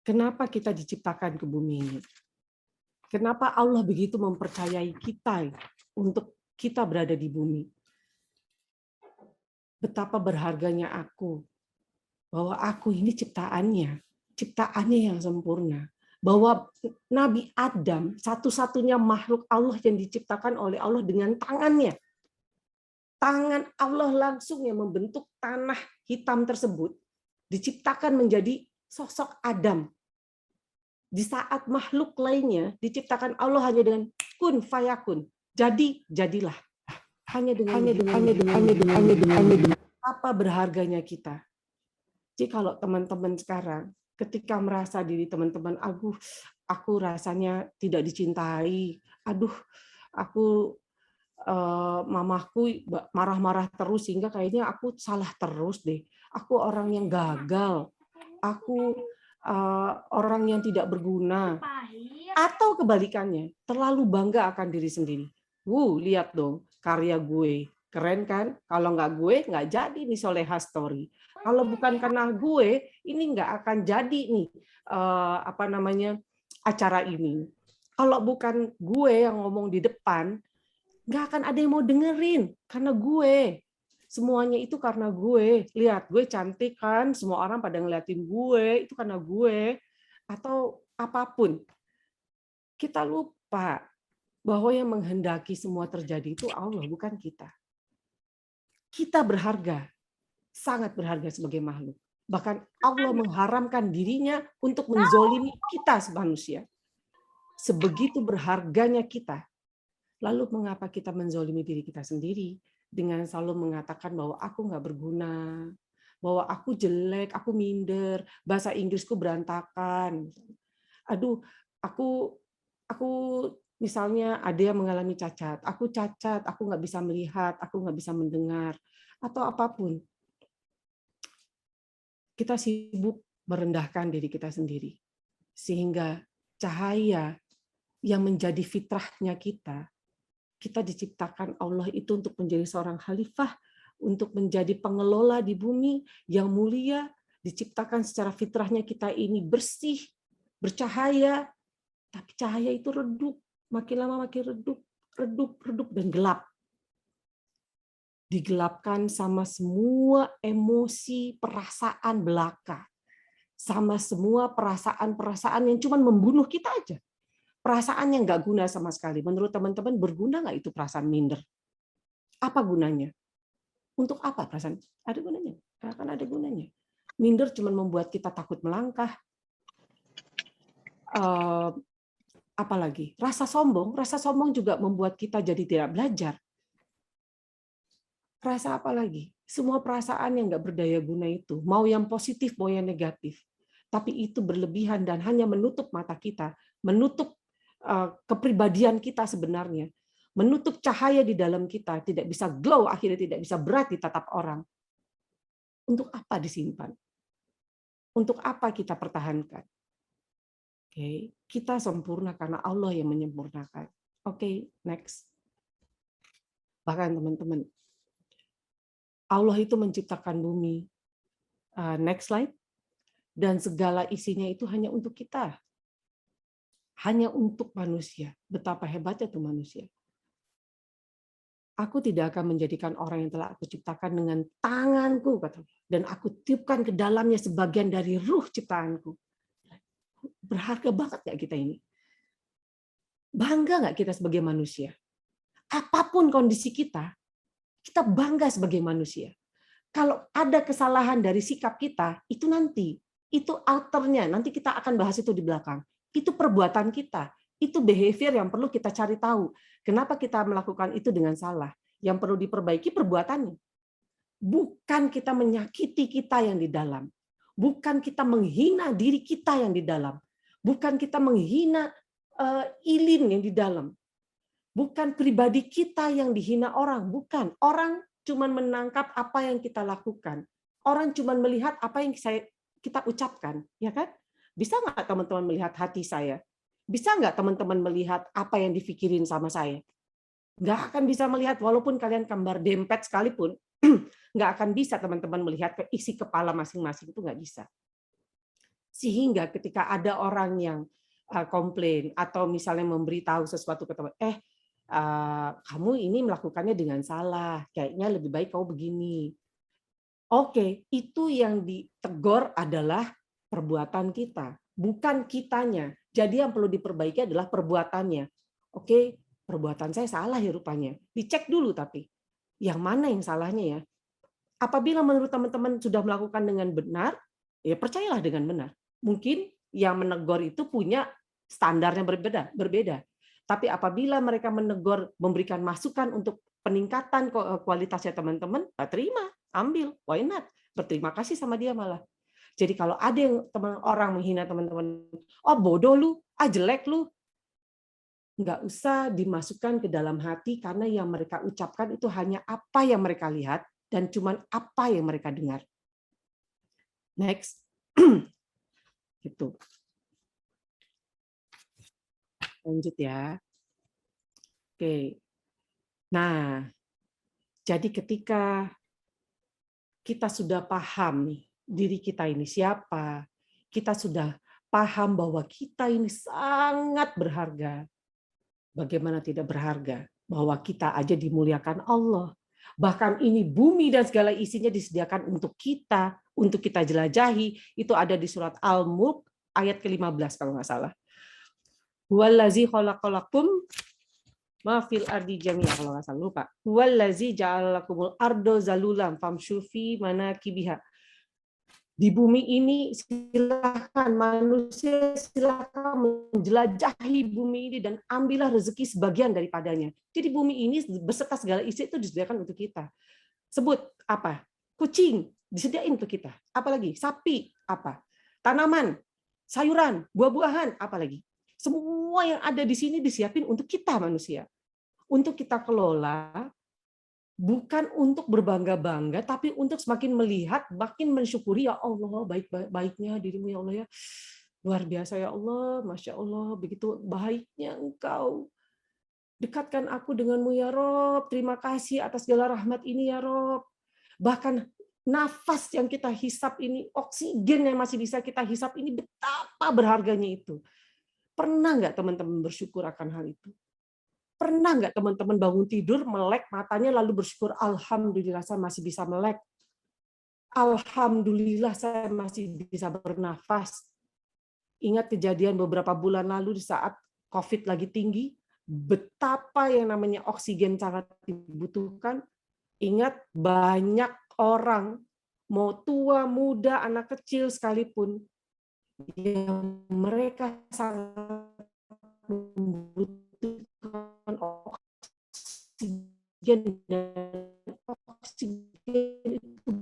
Kenapa kita diciptakan ke bumi ini? Kenapa Allah begitu mempercayai kita untuk kita berada di bumi? Betapa berharganya aku, bahwa aku ini ciptaannya yang sempurna. Bahwa Nabi Adam satu-satunya makhluk Allah yang diciptakan oleh Allah dengan tangannya. Tangan Allah langsung yang membentuk tanah hitam tersebut, diciptakan menjadi sosok Adam. Di saat makhluk lainnya diciptakan Allah hanya dengan kun fayakun. Jadi, jadilah. Hanya dengan apa berharganya kita. Jadi kalau teman-teman sekarang, ketika merasa diri teman-teman, aku rasanya tidak dicintai, aku mamaku marah-marah terus sehingga kayaknya aku salah terus deh. Aku orang yang gagal. Aku orang yang tidak berguna. Atau kebalikannya, terlalu bangga akan diri sendiri. Lihat dong karya gue. Keren kan? Kalau nggak gue, nggak jadi nih Soleha Story. Kalau bukan karena gue, ini nggak akan jadi nih acara ini. Kalau bukan gue yang ngomong di depan, nggak akan ada yang mau dengerin karena gue. Semuanya itu karena gue. Lihat, gue cantik kan, semua orang pada ngeliatin gue, itu karena gue. Atau apapun. Kita lupa bahwa yang menghendaki semua terjadi itu Allah, bukan kita. Kita berharga, sangat berharga sebagai makhluk. Bahkan Allah mengharamkan dirinya untuk menzolimi kita manusia. Sebegitu berharganya kita. Lalu mengapa kita menzolimi diri kita sendiri dengan selalu mengatakan bahwa aku nggak berguna, bahwa aku jelek, aku minder, bahasa Inggrisku berantakan. Aku misalnya ada yang mengalami cacat, aku nggak bisa melihat, aku nggak bisa mendengar, atau apapun. Kita sibuk merendahkan diri kita sendiri, sehingga cahaya yang menjadi fitrahnya kita diciptakan Allah itu untuk menjadi seorang khalifah, untuk menjadi pengelola di bumi yang mulia, diciptakan secara fitrahnya kita ini bersih, bercahaya, tapi cahaya itu redup, makin lama makin redup dan gelap. Digelapkan sama semua emosi, perasaan belaka, sama semua perasaan-perasaan yang cuma membunuh kita aja. Perasaan yang nggak guna sama sekali. Menurut teman-teman, berguna nggak itu perasaan minder? Apa gunanya? Untuk apa perasaan? Ada gunanya? Akan ada gunanya. Minder cuma membuat kita takut melangkah. Apalagi? Rasa sombong juga membuat kita jadi tidak belajar. Rasa apa lagi? Semua perasaan yang nggak berdaya guna itu, mau yang positif, mau yang negatif. Tapi itu berlebihan dan hanya menutup mata kita, menutup kepribadian kita sebenarnya, menutup cahaya di dalam kita, tidak bisa glow, akhirnya tidak bisa berat di tatap orang. Untuk apa disimpan? Untuk apa kita pertahankan? Oke, kita sempurna karena Allah yang menyempurnakan. Oke, next. Bahkan teman-teman, Allah itu menciptakan bumi. Next slide. Dan segala isinya itu hanya untuk kita. Hanya untuk manusia. Betapa hebatnya tuh manusia. Aku tidak akan menjadikan orang yang telah aku ciptakan dengan tanganku, kata, dan aku tiupkan ke dalamnya sebagian dari ruh ciptaanku. Berharga banget nggak kita ini? Bangga nggak kita sebagai manusia? Apapun kondisi kita bangga sebagai manusia. Kalau ada kesalahan dari sikap kita, itu nanti, itu outernya, nanti kita akan bahas itu di belakang. Itu perbuatan kita, itu behavior yang perlu kita cari tahu. Kenapa kita melakukan itu dengan salah? Yang perlu diperbaiki perbuatannya. Bukan kita menyakiti kita yang di dalam. Bukan kita menghina diri kita yang di dalam. Bukan kita menghina Ilin yang di dalam. Bukan pribadi kita yang dihina orang. Bukan. Orang cuma menangkap apa yang kita lakukan. Orang cuma melihat apa yang kita ucapkan. Ya kan? Bisa nggak teman-teman melihat hati saya? Bisa nggak teman-teman melihat apa yang dipikirin sama saya? Nggak akan bisa melihat, walaupun kalian gambar dempet sekalipun, nggak akan bisa teman-teman melihat ke isi kepala masing-masing, itu nggak bisa. Sehingga ketika ada orang yang komplain atau misalnya memberitahu sesuatu ke teman, kamu ini melakukannya dengan salah, kayaknya lebih baik kamu begini. Oke, itu yang ditegur adalah perbuatan kita, bukan kitanya. Jadi yang perlu diperbaiki adalah perbuatannya. Oke, perbuatan saya salah ya rupanya. Dicek dulu tapi, yang mana yang salahnya ya. Apabila menurut teman-teman sudah melakukan dengan benar, ya percayalah dengan benar. Mungkin yang menegur itu punya standarnya berbeda. Tapi apabila mereka menegur, memberikan masukan untuk peningkatan kualitasnya teman-teman, terima, ambil, why not? Berterima kasih sama dia malah. Jadi kalau ada yang orang menghina teman-teman, oh bodoh lu, jelek lu, nggak usah dimasukkan ke dalam hati karena yang mereka ucapkan itu hanya apa yang mereka lihat dan cuman apa yang mereka dengar. Next. Gitu. Lanjut ya. Oke. Nah, jadi ketika kita sudah paham nih, diri kita ini siapa, kita sudah paham bahwa kita ini sangat berharga. Bagaimana tidak berharga? Bahwa kita aja dimuliakan Allah. Bahkan ini bumi dan segala isinya disediakan untuk kita jelajahi. Itu ada di surat Al-Mulk ayat ke-15 kalau nggak salah. Huwallazi khalaqalakum ma fil ardi jami'a, kalau nggak salah, lupa. Huwallazi ja'alakumul ardo zalulam famshu fi manakibiha. Di bumi ini silakan manusia menjelajahi bumi ini dan ambillah rezeki sebagian daripadanya. Jadi bumi ini beserta segala isi itu disediakan untuk kita. Sebut apa? Kucing disediain untuk kita. Apalagi sapi, apa? Tanaman, sayuran, buah-buahan, apalagi. Semua yang ada di sini disiapin untuk kita manusia. Untuk kita kelola, bukan untuk berbangga-bangga, tapi untuk semakin melihat, makin mensyukuri, ya Allah, baik-baiknya dirimu ya Allah ya. Luar biasa ya Allah, Masya Allah, begitu baiknya Engkau. Dekatkan aku denganmu ya Rob, terima kasih atas segala rahmat ini ya Rob. Bahkan nafas yang kita hisap ini, oksigen yang masih bisa kita hisap ini, betapa berharganya itu. Pernah nggak teman-teman bersyukur akan hal itu? Pernah nggak teman-teman bangun tidur, melek matanya, lalu bersyukur, Alhamdulillah saya masih bisa melek. Alhamdulillah saya masih bisa bernafas. Ingat kejadian beberapa bulan lalu di saat COVID lagi tinggi, betapa yang namanya oksigen sangat dibutuhkan. Ingat banyak orang, mau tua, muda, anak kecil sekalipun, yang mereka sangat membutuhkan oksigen itu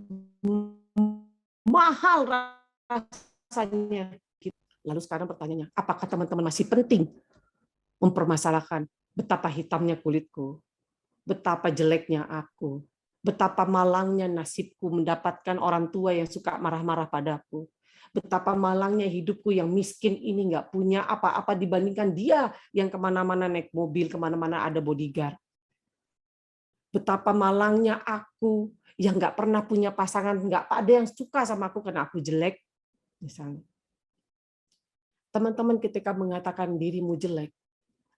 mahal rasanya. Lalu sekarang pertanyaannya, apakah teman-teman masih penting mempermasalahkan betapa hitamnya kulitku, betapa jeleknya aku, betapa malangnya nasibku mendapatkan orang tua yang suka marah-marah padaku, Betapa malangnya hidupku yang miskin ini nggak punya apa-apa dibandingkan dia yang kemana-mana naik mobil, kemana-mana ada bodyguard. Betapa malangnya aku yang nggak pernah punya pasangan, nggak ada yang suka sama aku karena aku jelek, misalnya. Teman-teman ketika mengatakan dirimu jelek,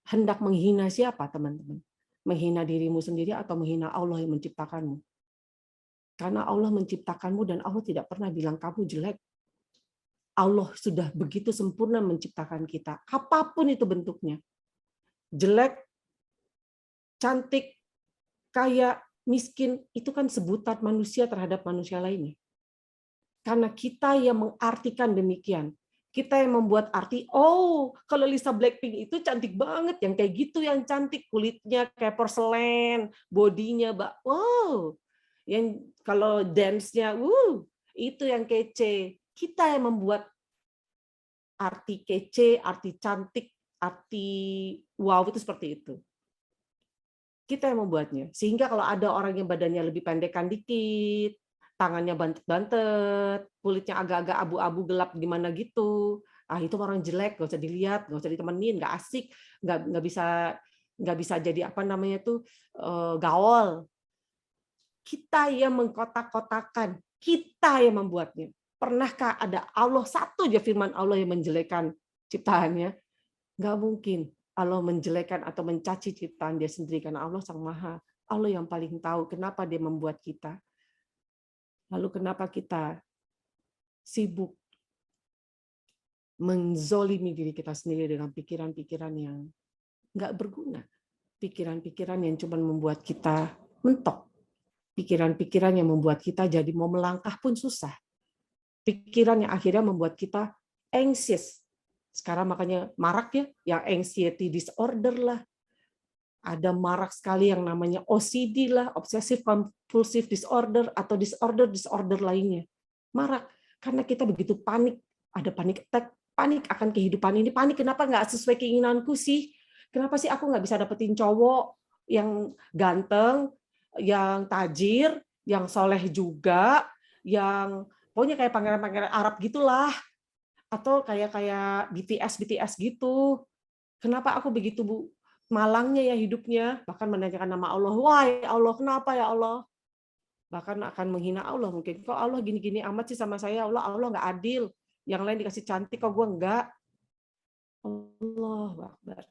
hendak menghina siapa, teman-teman? Menghina dirimu sendiri atau menghina Allah yang menciptakanmu? Karena Allah menciptakanmu dan Allah tidak pernah bilang kamu jelek. Allah sudah begitu sempurna menciptakan kita, apapun itu bentuknya. Jelek, cantik, kaya, miskin, itu kan sebutan manusia terhadap manusia lainnya. Karena kita yang mengartikan demikian. Kita yang membuat arti, oh, kalau Lisa Blackpink itu cantik banget, yang kayak gitu yang cantik, kulitnya kayak porselen, bodinya, wow. Yang kalau dance-nya, itu yang kece. Kita yang membuat arti kece, arti cantik, arti wow itu seperti itu. Kita yang membuatnya. Sehingga kalau ada orang yang badannya lebih pendekan dikit, tangannya bantet-bantet, kulitnya agak-agak abu-abu gelap gimana gitu, itu orang jelek, gak usah dilihat, gak usah ditemenin, gak asik, nggak bisa jadi apa namanya tuh gaul. Kita yang mengkotak-kotakan, kita yang membuatnya. Pernahkah ada Allah satu aja firman Allah yang menjelekan ciptaannya? Nggak mungkin Allah menjelekan atau mencaci ciptaan dia sendiri karena Allah Sang Maha. Allah yang paling tahu kenapa dia membuat kita. Lalu kenapa kita sibuk menzolimi diri kita sendiri dengan pikiran-pikiran yang nggak berguna. Pikiran-pikiran yang cuma membuat kita mentok. Pikiran-pikiran yang membuat kita jadi mau melangkah pun susah. Pikiran yang akhirnya membuat kita anxious. Sekarang makanya marak ya, yang anxiety disorder lah. Ada marak sekali yang namanya OCD lah, obsessive compulsive disorder, atau disorder lainnya. Marak, karena kita begitu panik. Ada panik attack, panik akan kehidupan ini. Panik, kenapa nggak sesuai keinginanku sih? Kenapa sih aku nggak bisa dapetin cowok yang ganteng, yang tajir, yang soleh juga, yang pokoknya kayak pangeran-pangeran Arab gitulah, atau kayak BTS gitu. Kenapa aku begitu malangnya ya hidupnya, bahkan menanyakan nama Allah, why Allah, kenapa ya Allah? Bahkan akan menghina Allah mungkin, kok Allah gini-gini amat sih sama saya, Allah nggak adil, yang lain dikasih cantik kok gue enggak. Allahu Akbar.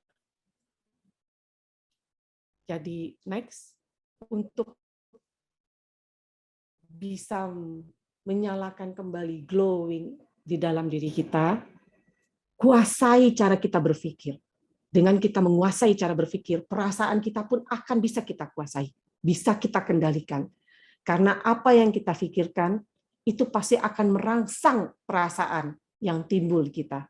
Jadi next, untuk bisa menyalakan kembali glowing di dalam diri kita, kuasai cara kita berpikir. Dengan kita menguasai cara berpikir, perasaan kita pun akan bisa kita kuasai, bisa kita kendalikan. Karena apa yang kita pikirkan, itu pasti akan merangsang perasaan yang timbul di kita.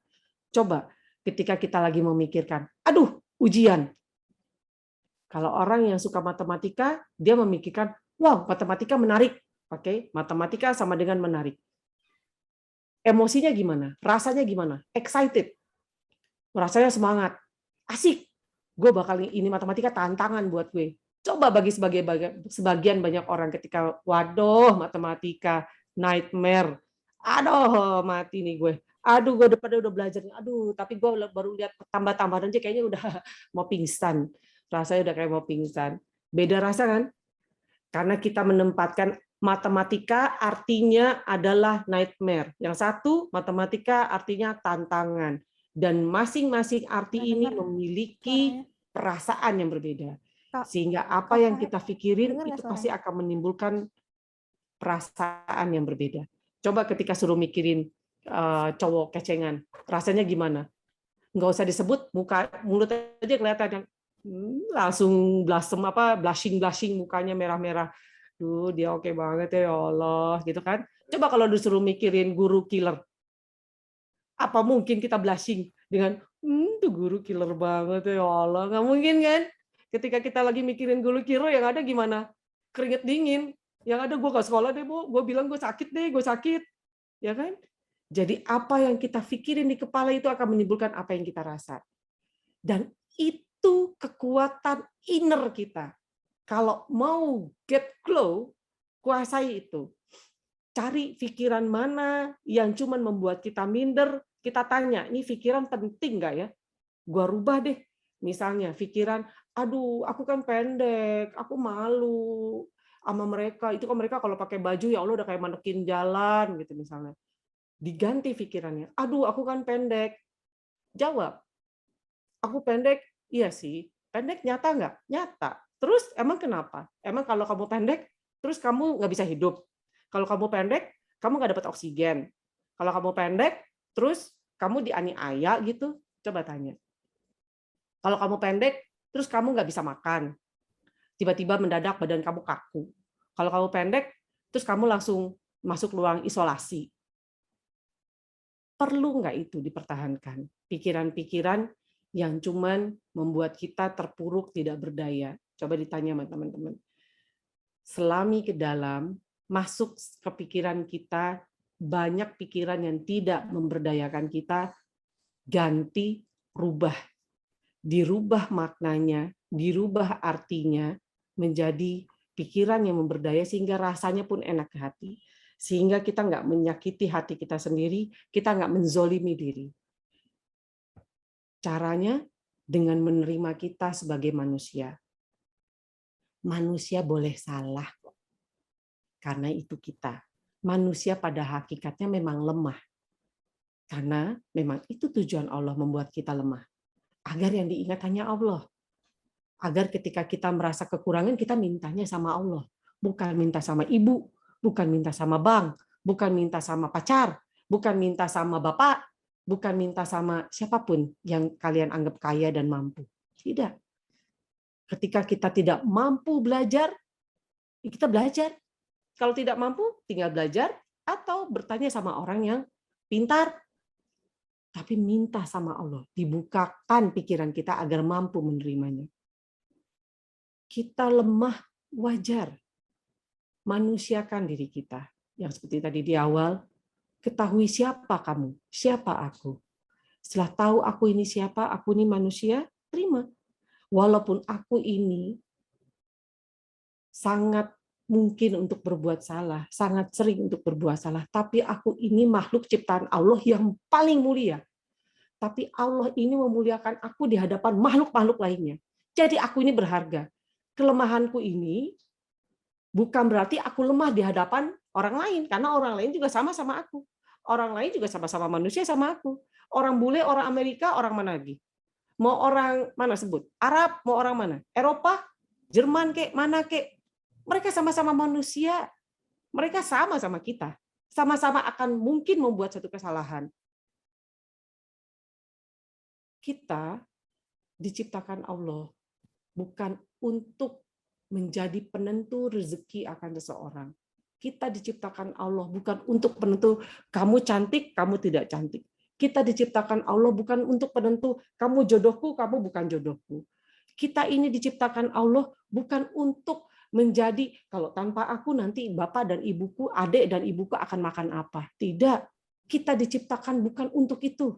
Coba, ketika kita lagi memikirkan, aduh, ujian. Kalau orang yang suka matematika, dia memikirkan, wow, matematika menarik. Oke, matematika sama dengan menarik. Emosinya gimana? Rasanya gimana? Excited. Rasanya semangat. Asik, gue bakal ini matematika tantangan buat gue. Coba bagi sebagian banyak orang ketika, waduh matematika, nightmare. Aduh mati nih gue. Aduh gue udah belajar. Aduh tapi gue baru lihat tambah-tambahan aja kayaknya udah mau pingsan. Rasanya udah kayak mau pingsan. Beda rasa kan? Karena kita menempatkan matematika artinya adalah nightmare. Yang satu matematika artinya tantangan. Dan masing-masing arti ini memiliki perasaan yang berbeda. Sehingga apa yang kita pikirin itu pasti akan menimbulkan perasaan yang berbeda. Coba ketika suruh mikirin cowok kecengan, rasanya gimana? Nggak usah disebut, mulut aja kelihatan langsung blushing mukanya merah-merah. Duh, dia oke banget ya Allah, gitu kan? Coba kalau disuruh mikirin guru killer, apa mungkin kita blushing dengan tuh guru killer banget ya Allah? Nggak mungkin kan? Ketika kita lagi mikirin guru killer, yang ada gimana? Keringet dingin. Yang ada gue ke sekolah deh, Bu. Gue bilang gue sakit deh, gue sakit. Ya kan? Jadi apa yang kita pikirin di kepala itu akan menimbulkan apa yang kita rasa. Dan itu kekuatan inner kita. Kalau mau get glow, kuasai itu. cari pikiran mana yang cuman membuat kita minder, kita tanya, ini pikiran penting nggak ya? Gua rubah deh. Misalnya pikiran, aduh aku kan pendek, aku malu sama mereka. Itu kan mereka kalau pakai baju ya Allah udah kayak manekin jalan gitu misalnya. Diganti pikirannya, aduh aku kan pendek. Jawab, aku pendek, iya sih. Pendek nyata nggak? Nyata. Terus emang kenapa? Emang kalau kamu pendek, terus kamu nggak bisa hidup? Kalau kamu pendek, kamu nggak dapat oksigen. Kalau kamu pendek, terus kamu dianiaya gitu? Coba tanya. Kalau kamu pendek, terus kamu nggak bisa makan. Tiba-tiba mendadak badan kamu kaku. Kalau kamu pendek, terus kamu langsung masuk ruang isolasi. Perlu nggak itu dipertahankan? Pikiran-pikiran yang cuman membuat kita terpuruk, tidak berdaya. Coba ditanya sama teman-teman. Selami ke dalam, masuk ke pikiran kita, banyak pikiran yang tidak memberdayakan kita, ganti, rubah. Dirubah maknanya, dirubah artinya, menjadi pikiran yang memberdaya sehingga rasanya pun enak ke hati. Sehingga kita nggak menyakiti hati kita sendiri, kita nggak menzolimi diri. Caranya dengan menerima kita sebagai manusia. Manusia boleh salah, karena itu kita. Manusia pada hakikatnya memang lemah. Karena memang itu tujuan Allah membuat kita lemah. Agar yang diingat hanya Allah. Agar ketika kita merasa kekurangan, kita mintanya sama Allah. Bukan minta sama ibu, bukan minta sama bank, bukan minta sama pacar, bukan minta sama bapak, bukan minta sama siapapun yang kalian anggap kaya dan mampu. Tidak. Ketika kita tidak mampu belajar, kita belajar. Kalau tidak mampu, tinggal belajar atau bertanya sama orang yang pintar. Tapi minta sama Allah, dibukakan pikiran kita agar mampu menerimanya. Kita lemah, wajar. Manusiakan diri kita. Yang seperti tadi di awal, ketahui siapa kamu, siapa aku. Setelah tahu aku ini siapa, aku ini manusia, terima. Walaupun aku ini sangat mungkin untuk berbuat salah, sangat sering untuk berbuat salah, tapi aku ini makhluk ciptaan Allah yang paling mulia. Tapi Allah ini memuliakan aku di hadapan makhluk-makhluk lainnya. Jadi aku ini berharga. Kelemahanku ini bukan berarti aku lemah di hadapan orang lain, karena orang lain juga sama-sama aku. Orang lain juga sama-sama manusia sama aku. Orang bule, orang Amerika, orang mana lagi? Mau orang mana sebut? Arab, mau orang mana? Eropa, Jerman kek, mana kek? Mereka sama-sama manusia. Mereka sama-sama kita. Sama-sama akan mungkin membuat satu kesalahan. Kita diciptakan Allah bukan untuk menjadi penentu rezeki akan seseorang. Kita diciptakan Allah bukan untuk penentu kamu cantik, kamu tidak cantik. Kita diciptakan Allah bukan untuk penentu kamu jodohku, kamu bukan jodohku. Kita ini diciptakan Allah bukan untuk menjadi kalau tanpa aku nanti bapak dan ibuku, adik dan ibuku akan makan apa. Tidak. Kita diciptakan bukan untuk itu.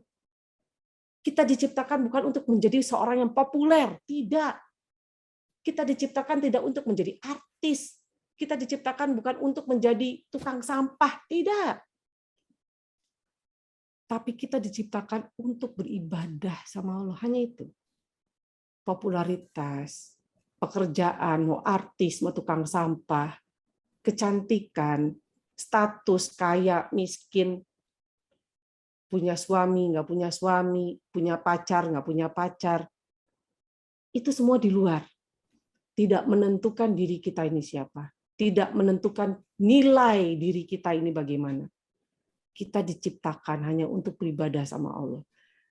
Kita diciptakan bukan untuk menjadi seorang yang populer. Tidak. Kita diciptakan tidak untuk menjadi artis. Kita diciptakan bukan untuk menjadi tukang sampah. Tidak. Tapi kita diciptakan untuk beribadah sama Allah. Hanya itu. Popularitas, pekerjaan, mau artis, mau tukang sampah, kecantikan, status, kaya, miskin, punya suami, nggak punya suami, punya pacar, nggak punya pacar. Itu semua di luar. Tidak menentukan diri kita ini siapa. Tidak menentukan nilai diri kita ini bagaimana. Kita diciptakan hanya untuk beribadah sama Allah.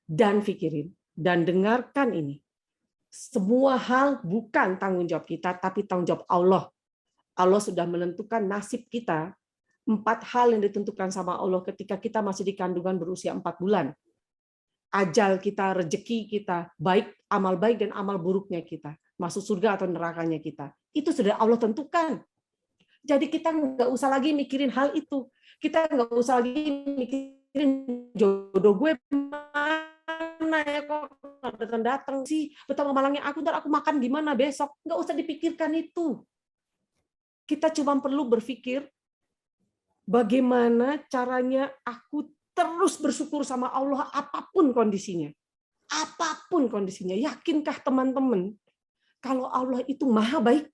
Dan pikirin, dan dengarkan ini. Semua hal bukan tanggung jawab kita, tapi tanggung jawab Allah. Allah sudah menentukan nasib kita. 4 hal yang ditentukan sama Allah ketika kita masih di kandungan berusia 4 bulan. Ajal kita, rezeki kita, baik amal baik dan amal buruknya kita. Masuk surga atau nerakanya kita. Itu sudah Allah tentukan. Jadi kita nggak usah lagi mikirin hal itu. Kita nggak usah lagi mikirin jodoh gue mana ya kok datang sih. Betapa malangnya aku, ntar aku makan gimana besok. Nggak usah dipikirkan itu. Kita cuma perlu berpikir, Bagaimana caranya aku terus bersyukur sama Allah apapun kondisinya. Apapun kondisinya. Yakinkah teman-teman kalau Allah itu maha baik?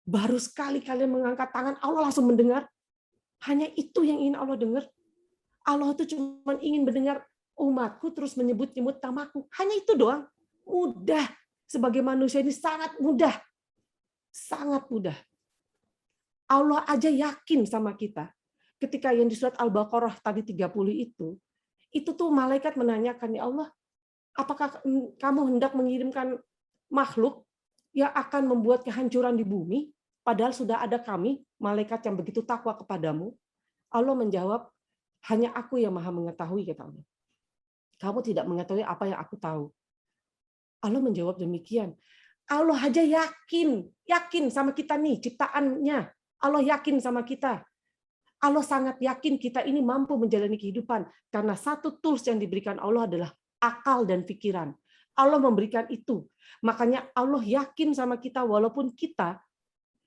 Baru sekali kalian mengangkat tangan, Allah langsung mendengar. Hanya itu yang ingin Allah dengar. Allah itu cuma ingin mendengar umatku terus menyebut-nyebut namaku. Hanya itu doang. Mudah. Sebagai manusia ini sangat mudah. Sangat mudah. Allah aja yakin sama kita. Ketika yang di surat Al-Baqarah tadi 30 itu tuh malaikat menanyakan, ya Allah, apakah kamu hendak mengirimkan makhluk yang akan membuat kehancuran di bumi, padahal sudah ada kami, malaikat yang begitu takwa kepadamu? Allah menjawab, hanya aku yang maha mengetahui, kata Allah. Kamu tidak mengetahui apa yang aku tahu. Allah menjawab demikian. Allah aja yakin sama kita nih, ciptaannya. Allah yakin sama kita. Allah sangat yakin kita ini mampu menjalani kehidupan. Karena satu tools yang diberikan Allah adalah akal dan pikiran. Allah memberikan itu. Makanya Allah yakin sama kita walaupun kita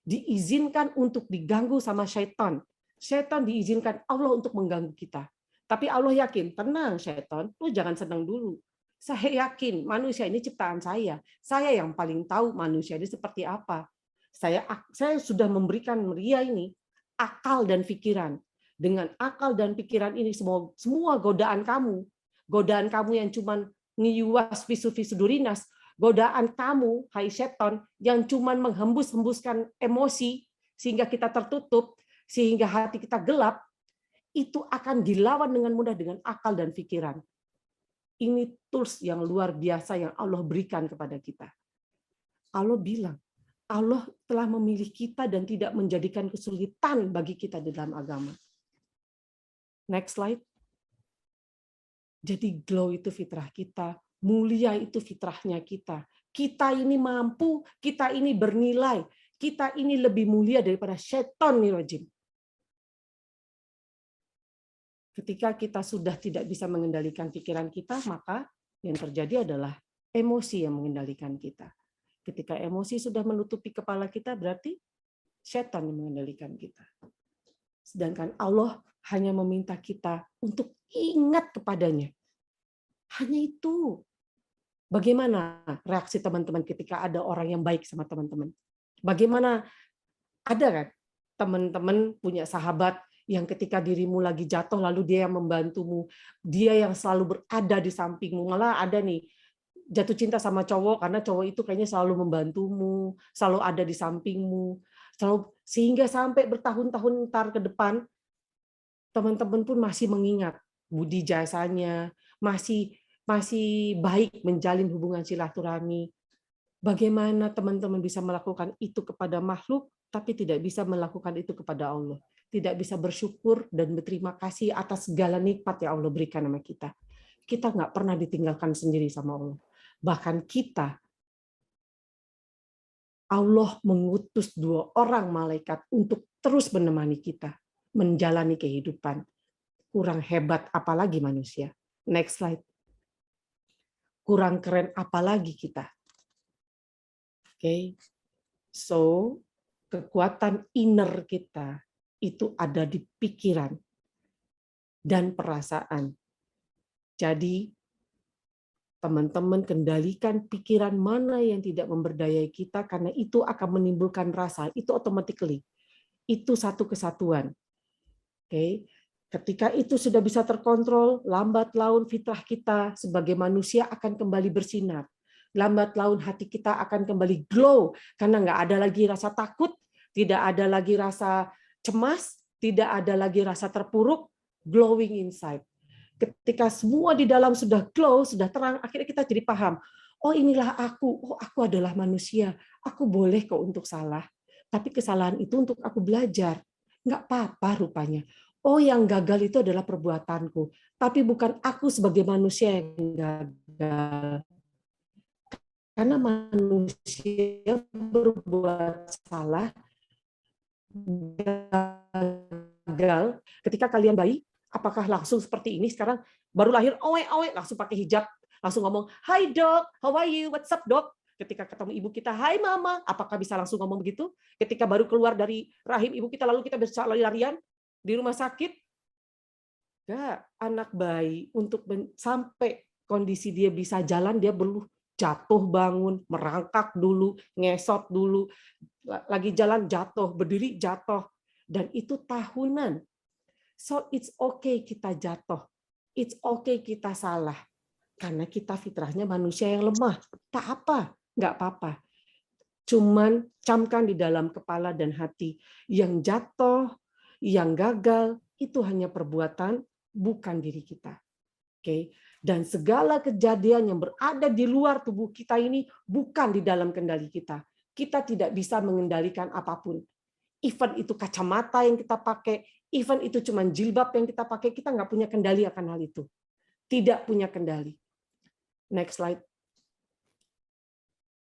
diizinkan untuk diganggu sama syaitan. Syaitan diizinkan Allah untuk mengganggu kita. Tapi Allah yakin, tenang syaitan, lu jangan senang dulu. Saya yakin manusia ini ciptaan saya. Saya yang paling tahu manusia ini seperti apa. Saya sudah memberikan Ria ini akal dan pikiran. Dengan akal dan pikiran ini semua godaan kamu yang cuman ngiyuwas visu-visu durinas, godaan kamu, hai setan, yang cuman menghembus-hembuskan emosi sehingga kita tertutup, sehingga hati kita gelap, itu akan dilawan dengan mudah dengan akal dan pikiran. Ini tools yang luar biasa yang Allah berikan kepada kita. Allah bilang, Allah telah memilih kita dan tidak menjadikan kesulitan bagi kita di dalam agama. Next slide. Jadi glow itu fitrah kita, mulia itu fitrahnya kita. Kita ini mampu, kita ini bernilai, kita ini lebih mulia daripada syaitan nirajim. Ketika kita sudah tidak bisa mengendalikan pikiran kita, maka yang terjadi adalah emosi yang mengendalikan kita. Ketika emosi sudah menutupi kepala kita, berarti setan yang mengendalikan kita. Sedangkan Allah hanya meminta kita untuk ingat kepadanya. Hanya itu. Bagaimana reaksi teman-teman ketika ada orang yang baik sama teman-teman? Bagaimana, ada kan teman-teman punya sahabat yang ketika dirimu lagi jatuh, lalu dia yang membantumu, dia yang selalu berada di sampingmu. Malah ada nih, jatuh cinta sama cowok, karena cowok itu kayaknya selalu membantumu, selalu ada di sampingmu, sehingga sampai bertahun-tahun ntar ke depan, teman-teman pun masih mengingat budi jasanya, masih baik menjalin hubungan silaturahmi. Bagaimana teman-teman bisa melakukan itu kepada makhluk, tapi tidak bisa melakukan itu kepada Allah. Tidak bisa bersyukur dan berterima kasih atas segala nikmat yang Allah berikan sama kita. Kita nggak pernah ditinggalkan sendiri sama Allah. Bahkan kita, Allah mengutus 2 orang malaikat untuk terus menemani kita, menjalani kehidupan. Kurang hebat apalagi manusia. Next slide. Kurang keren apalagi kita. Oke. So, kekuatan inner kita itu ada di pikiran dan perasaan. Jadi, teman-teman kendalikan pikiran mana yang tidak memberdayai kita, karena itu akan menimbulkan rasa, itu automatically. Itu satu kesatuan. Oke. Ketika itu sudah bisa terkontrol, lambat laun fitrah kita sebagai manusia akan kembali bersinar. Lambat laun hati kita akan kembali glow, karena nggak ada lagi rasa takut, tidak ada lagi rasa cemas, tidak ada lagi rasa terpuruk, glowing inside. Ketika semua di dalam sudah glow, sudah terang, akhirnya kita jadi paham, oh inilah aku, oh aku adalah manusia, aku boleh kok untuk salah, tapi kesalahan itu untuk aku belajar, nggak apa-apa rupanya. Oh yang gagal itu adalah perbuatanku, tapi bukan aku sebagai manusia yang gagal. Karena manusia berbuat salah, gagal. Ketika kalian bayi, apakah langsung seperti ini sekarang? Baru lahir, owe, langsung pakai hijab, langsung ngomong, "Hi dog, how are you? What's up dog?" Ketika ketemu ibu kita, "Hai mama," apakah bisa langsung ngomong begitu? Ketika baru keluar dari rahim ibu kita, lalu kita bisa lari-larian? Di rumah sakit, enggak, anak bayi untuk sampai kondisi dia bisa jalan, dia perlu jatuh bangun, merangkak dulu, ngesot dulu, lagi jalan jatuh, berdiri jatuh. Dan itu tahunan. So it's okay kita jatuh. It's okay kita salah. Karena kita fitrahnya manusia yang lemah. Tak apa, nggak apa-apa. Cuman camkan di dalam kepala dan hati. Yang jatuh, yang gagal, itu hanya perbuatan, bukan diri kita. Oke. Dan segala kejadian yang berada di luar tubuh kita ini bukan di dalam kendali kita. Kita tidak bisa mengendalikan apapun. Even itu kacamata yang kita pakai, even itu cuma jilbab yang kita pakai, kita nggak punya kendali akan hal itu. Tidak punya kendali. Next slide.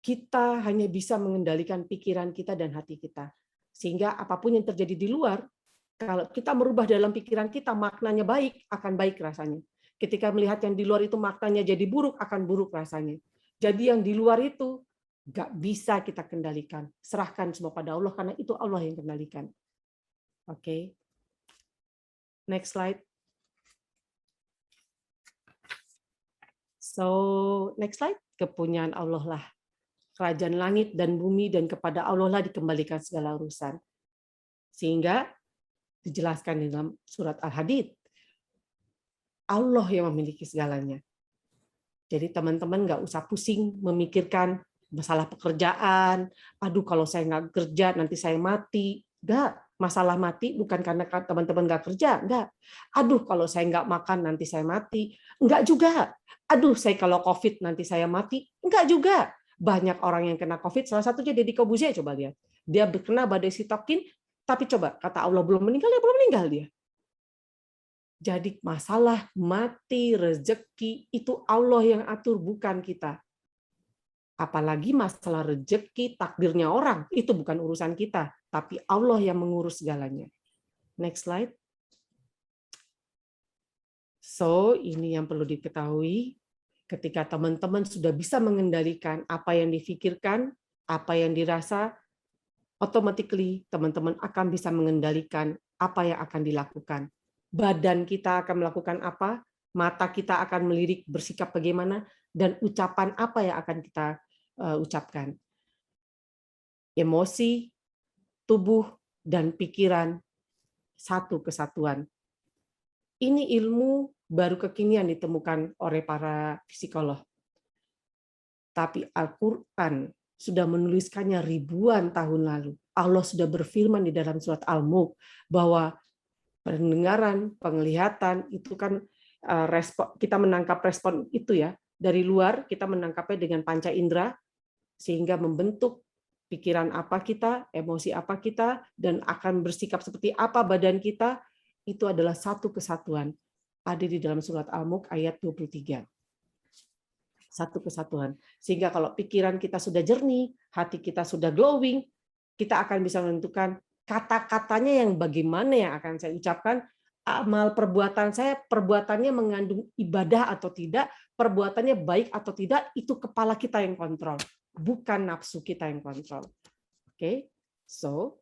Kita hanya bisa mengendalikan pikiran kita dan hati kita. Sehingga apapun yang terjadi di luar, kalau kita merubah dalam pikiran kita, maknanya baik, akan baik rasanya. Ketika melihat yang di luar itu maknanya jadi buruk, akan buruk rasanya. Jadi yang di luar itu nggak bisa kita kendalikan. Serahkan semua pada Allah, karena itu Allah yang kendalikan. Oke. Next slide. So, next slide. Kepunyaan Allah lah. Kerajaan langit dan bumi, dan kepada Allah lah dikembalikan segala urusan. Sehingga dijelaskan di dalam surat Al-Hadid. Allah yang memiliki segalanya. Jadi teman-teman nggak usah pusing memikirkan masalah pekerjaan. Aduh, kalau saya nggak kerja nanti saya mati. Nggak. Masalah mati bukan karena teman-teman nggak kerja. Nggak. Aduh, kalau saya nggak makan nanti saya mati. Nggak juga. Aduh, saya kalau COVID nanti saya mati. Nggak juga. Banyak orang yang kena COVID, salah satunya Deddy Corbuzier, coba lihat. Dia kena badai sitokin, tapi coba, kata Allah belum meninggal, ya belum meninggal dia. Jadi masalah mati, rezeki, itu Allah yang atur, bukan kita. Apalagi masalah rezeki, takdirnya orang, itu bukan urusan kita, tapi Allah yang mengurus segalanya. Next slide. So, ini yang perlu diketahui. Ketika teman-teman sudah bisa mengendalikan apa yang difikirkan, apa yang dirasa, automatically teman-teman akan bisa mengendalikan apa yang akan dilakukan. Badan kita akan melakukan apa, mata kita akan melirik bersikap bagaimana, dan ucapan apa yang akan kita ucapkan. Emosi, tubuh, dan pikiran satu kesatuan. Ini ilmu baru kekinian ditemukan oleh para psikolog. Tapi Al-Quran sudah menuliskannya ribuan tahun lalu. Allah sudah berfirman di dalam surat Al-Mulk bahwa pendengaran, penglihatan itu kan respon, kita menangkap respon itu ya dari luar, kita menangkapnya dengan panca indera sehingga membentuk pikiran apa kita, emosi apa kita, dan akan bersikap seperti apa badan kita. Itu adalah satu kesatuan. Ada di dalam surat Al-Mulk ayat 23. Satu kesatuan. Sehingga kalau pikiran kita sudah jernih, hati kita sudah glowing, kita akan bisa menentukan kata-katanya yang bagaimana yang akan saya ucapkan, amal perbuatan saya, perbuatannya mengandung ibadah atau tidak, perbuatannya baik atau tidak, itu kepala kita yang kontrol, bukan nafsu kita yang kontrol. Oke, so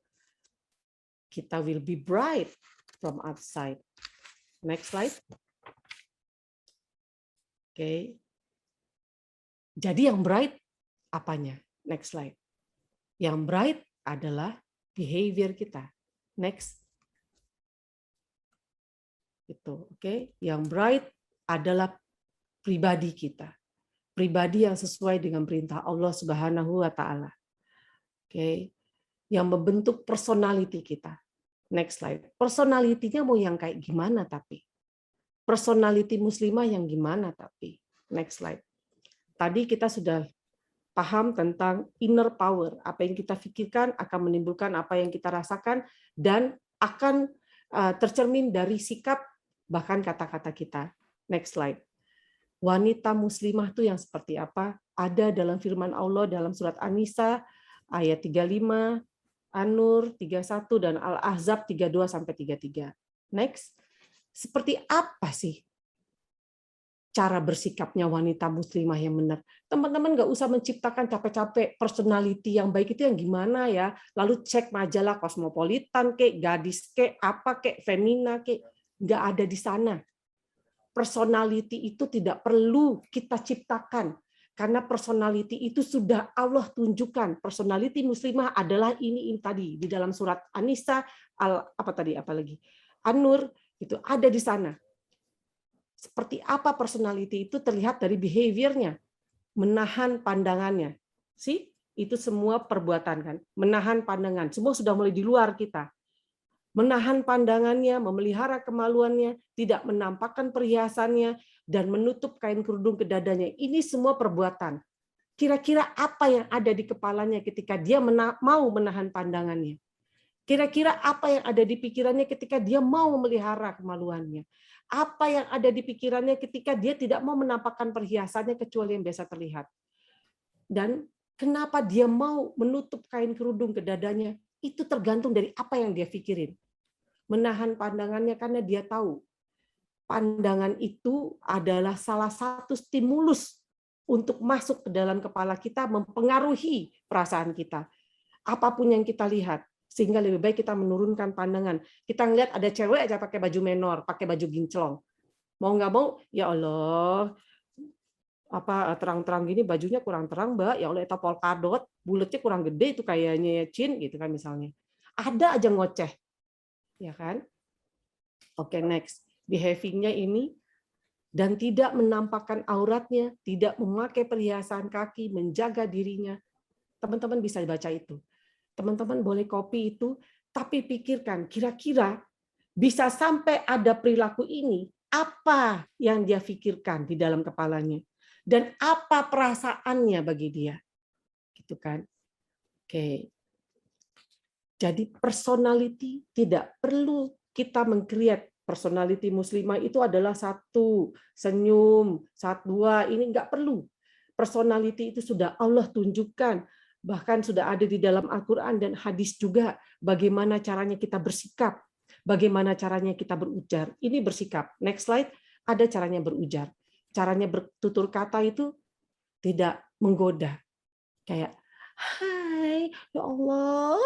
kita will be bright from outside. Next slide. Oke. Jadi yang bright apanya? Next slide. Yang bright adalah behavior kita. Next. Itu, oke. Yang bright adalah pribadi kita. Pribadi yang sesuai dengan perintah Allah Subhanahu wa taala. Oke. Yang membentuk personality kita. Next slide. Personality-nya mau yang kayak gimana tapi? Personality muslimah yang gimana tapi? Next slide. Tadi kita sudah paham tentang inner power. Apa yang kita pikirkan akan menimbulkan apa yang kita rasakan dan akan tercermin dari sikap bahkan kata-kata kita. Next slide. Wanita muslimah itu yang seperti apa? Ada dalam firman Allah dalam surat An-Nisa ayat 35, An-Nur 31 dan Al-Ahzab 32 sampai 33. Next. Seperti apa sih cara bersikapnya wanita muslimah yang benar. Teman-teman nggak usah menciptakan capek-capek personality yang baik itu yang gimana ya. Lalu cek majalah Cosmopolitan, kek, Gadis, kek, apa kek, Femina, kek. Nggak ada di sana. Personality itu tidak perlu kita ciptakan. Karena personality itu sudah Allah tunjukkan. Personality muslimah adalah ini tadi. Di dalam surat An-Nisa, An-Nur, itu ada di sana. Seperti apa personality itu terlihat dari behavior-nya, menahan pandangannya. Itu semua perbuatan kan, menahan pandangan. Semua sudah mulai di luar kita. Menahan pandangannya, memelihara kemaluannya, tidak menampakkan perhiasannya, dan menutup kain kerudung ke dadanya. Ini semua perbuatan. Kira-kira apa yang ada di kepalanya ketika dia mau menahan pandangannya? Kira-kira apa yang ada di pikirannya ketika dia mau memelihara kemaluannya? Apa yang ada di pikirannya ketika dia tidak mau menampakkan perhiasannya kecuali yang biasa terlihat? Dan kenapa dia mau menutup kain kerudung ke dadanya? Itu tergantung dari apa yang dia pikirin. Menahan pandangannya karena dia tahu pandangan itu adalah salah satu stimulus untuk masuk ke dalam kepala kita, mempengaruhi perasaan kita. Apapun yang kita lihat, sehingga lebih baik kita menurunkan pandangan. Kita ngelihat ada cewek aja pakai baju menor, pakai baju ginclong. Mau nggak mau, ya Allah, apa terang-terang gini bajunya kurang terang, Mbak. Ya Allah, itu polkadot, bulatnya kurang gede itu kayaknya ya, Cin, gitu kan misalnya. Ada aja ngoceh. Ya kan? Oke, next. Behaving-nya ini dan tidak menampakkan auratnya, tidak memakai perhiasan kaki, menjaga dirinya. Teman-teman bisa baca itu. Teman-teman boleh copy itu, tapi pikirkan kira-kira bisa sampai ada perilaku ini, apa yang dia pikirkan di dalam kepalanya dan apa perasaannya bagi dia. Gitu kan? Oke. Jadi personality tidak perlu kita meng-create. Personality muslimah itu adalah satu, senyum, dua, ini nggak perlu. Personality itu sudah Allah tunjukkan. Bahkan sudah ada di dalam Al-Quran dan hadis juga bagaimana caranya kita bersikap, bagaimana caranya kita berujar. Ini bersikap. Next slide, ada caranya berujar. Caranya bertutur kata itu tidak menggoda. Kayak, hai, ya Allah,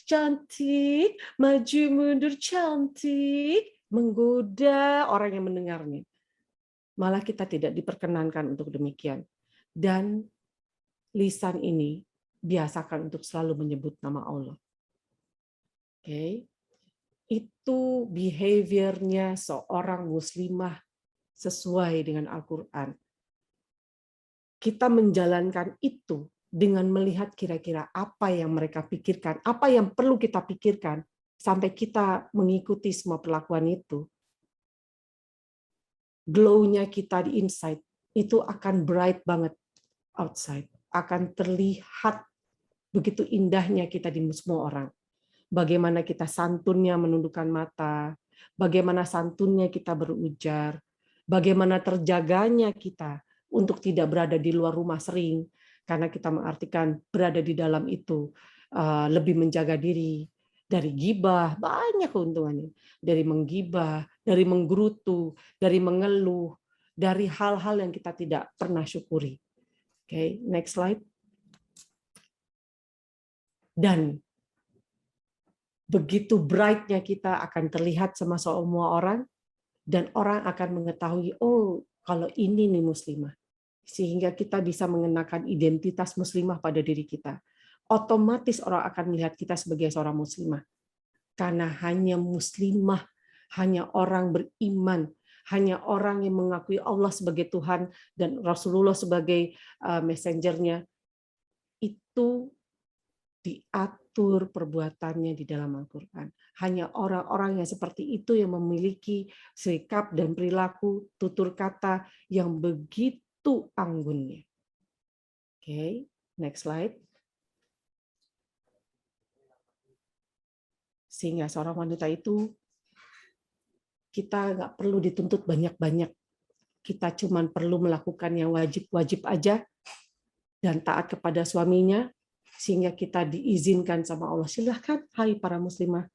cantik, maju mundur cantik, menggoda orang yang mendengarnya. Malah kita tidak diperkenankan untuk demikian. Dan lisan ini biasakan untuk selalu menyebut nama Allah. Oke. Itu behaviornya seorang muslimah sesuai dengan Al-Quran. Kita menjalankan itu dengan melihat kira-kira apa yang mereka pikirkan, apa yang perlu kita pikirkan, sampai kita mengikuti semua perlakuan itu. Glow-nya kita di inside, itu akan bright banget outside. Akan terlihat begitu indahnya kita di semua orang. Bagaimana kita santunnya menundukkan mata, bagaimana santunnya kita berujar, bagaimana terjaganya kita untuk tidak berada di luar rumah sering, karena kita mengartikan berada di dalam itu lebih menjaga diri dari gibah, banyak keuntungannya. Dari menggibah, dari menggerutu, dari mengeluh, dari hal-hal yang kita tidak pernah syukuri. Oke, next slide. Dan begitu bright-nya kita akan terlihat sama semua orang, dan orang akan mengetahui, oh, kalau ini nih muslimah. Sehingga kita bisa mengenakan identitas muslimah pada diri kita. Otomatis orang akan melihat kita sebagai seorang muslimah. Karena hanya muslimah, hanya orang beriman, hanya orang yang mengakui Allah sebagai Tuhan dan Rasulullah sebagai messengernya, itu diatur perbuatannya di dalam Al-Quran. Hanya orang-orang yang seperti itu yang memiliki sikap dan perilaku, tutur kata yang begitu anggunnya. Oke, next slide. Sehingga seorang wanita itu, kita nggak perlu dituntut banyak-banyak. Kita cuma perlu melakukan yang wajib-wajib aja dan taat kepada suaminya, sehingga kita diizinkan sama Allah. Silahkan, hai para muslimah.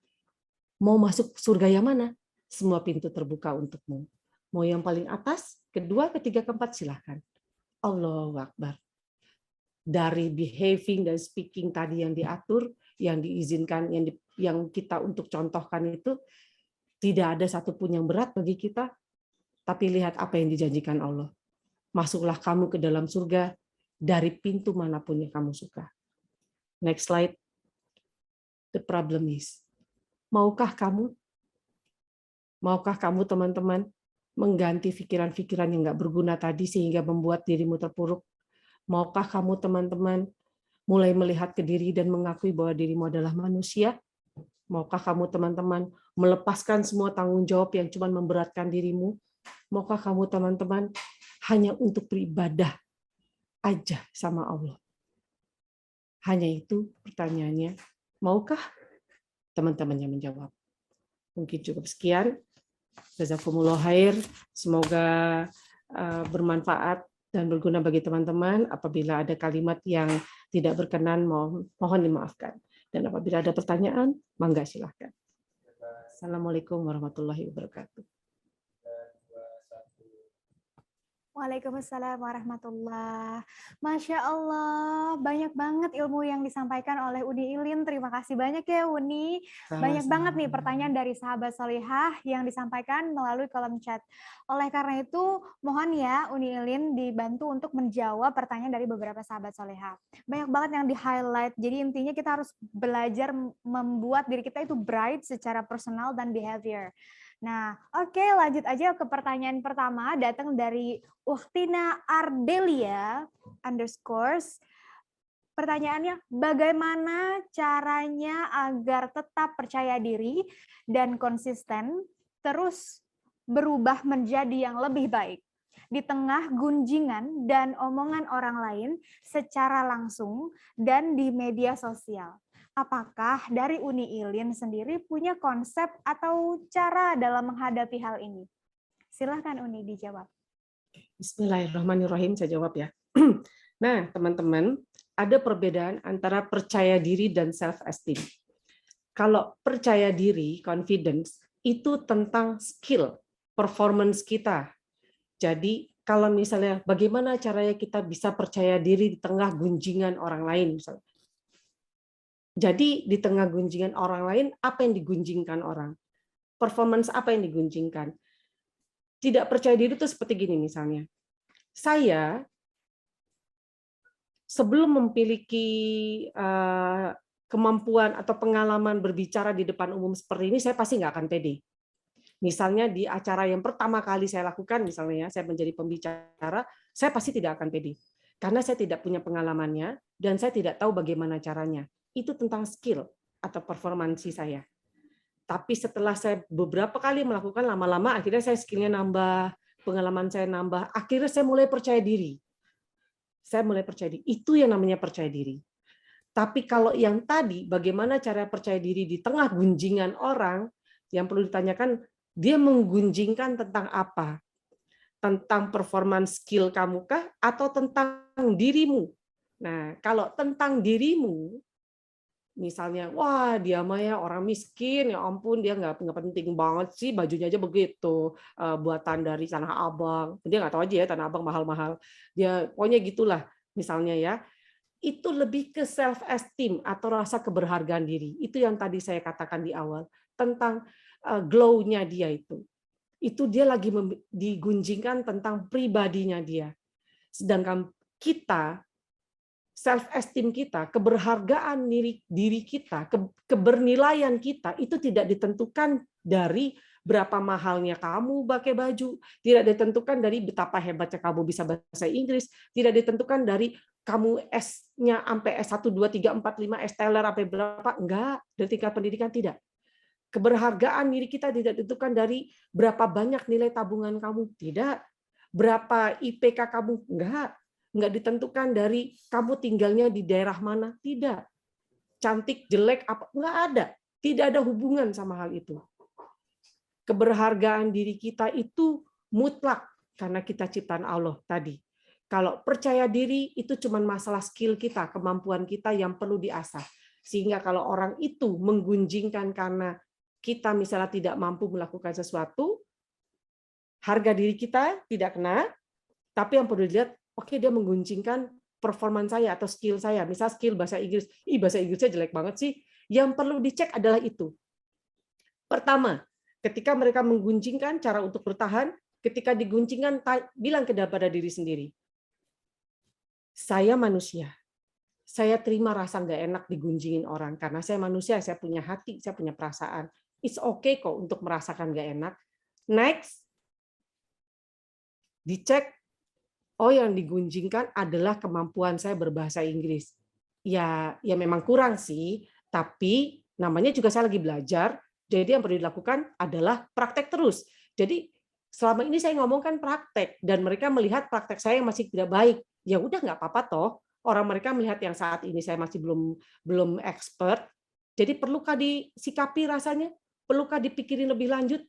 Mau masuk surga yang mana? Semua pintu terbuka untukmu. Mau yang paling atas? kedua, ketiga, keempat, silahkan. Allahu Akbar. Dari behaving dan speaking tadi yang diatur, yang diizinkan, yang kita untuk contohkan itu, tidak ada satupun yang berat bagi kita, tapi lihat apa yang dijanjikan Allah. Masuklah kamu ke dalam surga dari pintu manapun yang kamu suka. Next slide. The problem is, maukah kamu teman-teman mengganti pikiran-pikiran yang nggak berguna tadi sehingga membuat dirimu terpuruk? Maukah kamu teman-teman mulai melihat ke diri dan mengakui bahwa dirimu adalah manusia? Maukah kamu teman-teman melepaskan semua tanggung jawab yang cuma memberatkan dirimu? Maukah kamu teman-teman hanya untuk beribadah aja sama Allah? Hanya itu pertanyaannya. Maukah? Teman-temannya menjawab. Mungkin cukup sekian. Jazakumullah khair. Semoga bermanfaat dan berguna bagi teman-teman. Apabila ada kalimat yang tidak berkenan, mohon dimaafkan. Dan apabila ada pertanyaan, mangga silahkan. Assalamualaikum warahmatullahi wabarakatuh. Waalaikumsalam warahmatullah. Masya Allah, banyak banget ilmu yang disampaikan oleh Uni Ilin. Terima kasih banyak ya Uni. Banyak banget nih pertanyaan dari sahabat solihah yang disampaikan melalui kolom chat. Oleh karena itu, mohon ya Uni Ilin dibantu untuk menjawab pertanyaan dari beberapa sahabat solihah. Banyak banget yang di-highlight, jadi intinya kita harus belajar membuat diri kita itu bright secara personal dan behavior. Nah, oke, lanjut aja ke pertanyaan pertama, datang dari Uktina Ardelia _ pertanyaannya, bagaimana caranya agar tetap percaya diri dan konsisten, terus berubah menjadi yang lebih baik di tengah gunjingan dan omongan orang lain secara langsung dan di media sosial? Apakah dari Uni Ilin sendiri punya konsep atau cara dalam menghadapi hal ini? Silahkan Uni dijawab. Bismillahirrahmanirrahim, saya jawab ya. Nah, teman-teman, ada perbedaan antara percaya diri dan self-esteem. Kalau percaya diri, confidence, itu tentang skill, performance kita. Jadi, kalau misalnya bagaimana caranya kita bisa percaya diri di tengah gunjingan orang lain, misalnya. Jadi di tengah gunjingan orang lain, apa yang digunjingkan orang? Performance apa yang digunjingkan? Tidak percaya diri itu seperti gini misalnya. Saya sebelum memiliki kemampuan atau pengalaman berbicara di depan umum seperti ini, saya pasti nggak akan pede. Misalnya di acara yang pertama kali saya lakukan, misalnya ya, saya menjadi pembicara, saya pasti tidak akan pede. Karena saya tidak punya pengalamannya, dan saya tidak tahu bagaimana caranya. Itu tentang skill atau performansi saya. Tapi setelah saya beberapa kali melakukan, lama-lama akhirnya saya skillnya nambah, pengalaman saya nambah, akhirnya saya mulai percaya diri. Saya mulai percaya diri. Itu yang namanya percaya diri. Tapi kalau yang tadi, bagaimana cara percaya diri di tengah gunjingan orang, yang perlu ditanyakan, dia menggunjingkan tentang apa? Tentang performance skill kamu kah? Atau tentang dirimu? Nah, kalau tentang dirimu, misalnya, wah dia mah ya orang miskin, ya ampun dia nggak penting banget sih, bajunya aja begitu, buatan dari Tanah Abang, dia nggak tahu aja ya Tanah Abang mahal-mahal, dia pokoknya gitulah misalnya ya, itu lebih ke self esteem atau rasa keberhargaan diri, itu yang tadi saya katakan di awal tentang glow-nya dia itu dia lagi digunjingkan tentang pribadinya dia, sedangkan kita self esteem kita, keberhargaan diri kita, kebernilaian kita itu tidak ditentukan dari berapa mahalnya kamu pakai baju, tidak ditentukan dari betapa hebatnya kamu bisa bahasa Inggris, tidak ditentukan dari kamu S-nya sampai S1, 2, 3, 4, 5, S-teller sampai berapa, enggak, dari tingkat pendidikan tidak. Keberhargaan diri kita tidak ditentukan dari berapa banyak nilai tabungan kamu, tidak. Berapa IPK kamu, enggak ditentukan dari kamu tinggalnya di daerah mana, tidak. Cantik, jelek, apa, enggak ada. Tidak ada hubungan sama hal itu. Keberhargaan diri kita itu mutlak karena kita ciptaan Allah tadi. Kalau percaya diri itu cuma masalah skill kita, kemampuan kita yang perlu diasah. Sehingga kalau orang itu menggunjingkan karena kita misalnya tidak mampu melakukan sesuatu, harga diri kita tidak kena, tapi yang perlu dilihat, oke, dia mengguncingkan performan saya atau skill saya. Misal skill bahasa Inggris, bahasa Inggrisnya jelek banget sih. Yang perlu dicek adalah itu. Pertama, ketika mereka mengguncingkan cara untuk bertahan, ketika diguncingkan, bilang kepada diri sendiri, saya manusia. Saya terima rasa nggak enak digunjingin orang, karena saya manusia, saya punya hati, saya punya perasaan. It's okay kok untuk merasakan nggak enak. Next, dicek, oh yang digunjingkan adalah kemampuan saya berbahasa Inggris. Ya memang kurang sih, tapi namanya juga saya lagi belajar, jadi yang perlu dilakukan adalah praktek terus. Jadi selama ini saya ngomongkan praktek, dan mereka melihat praktek saya yang masih tidak baik. Ya udah, nggak apa-apa toh. Orang mereka melihat yang saat ini saya masih belum expert. Jadi perlukah disikapi rasanya? Perlukah dipikirin lebih lanjut?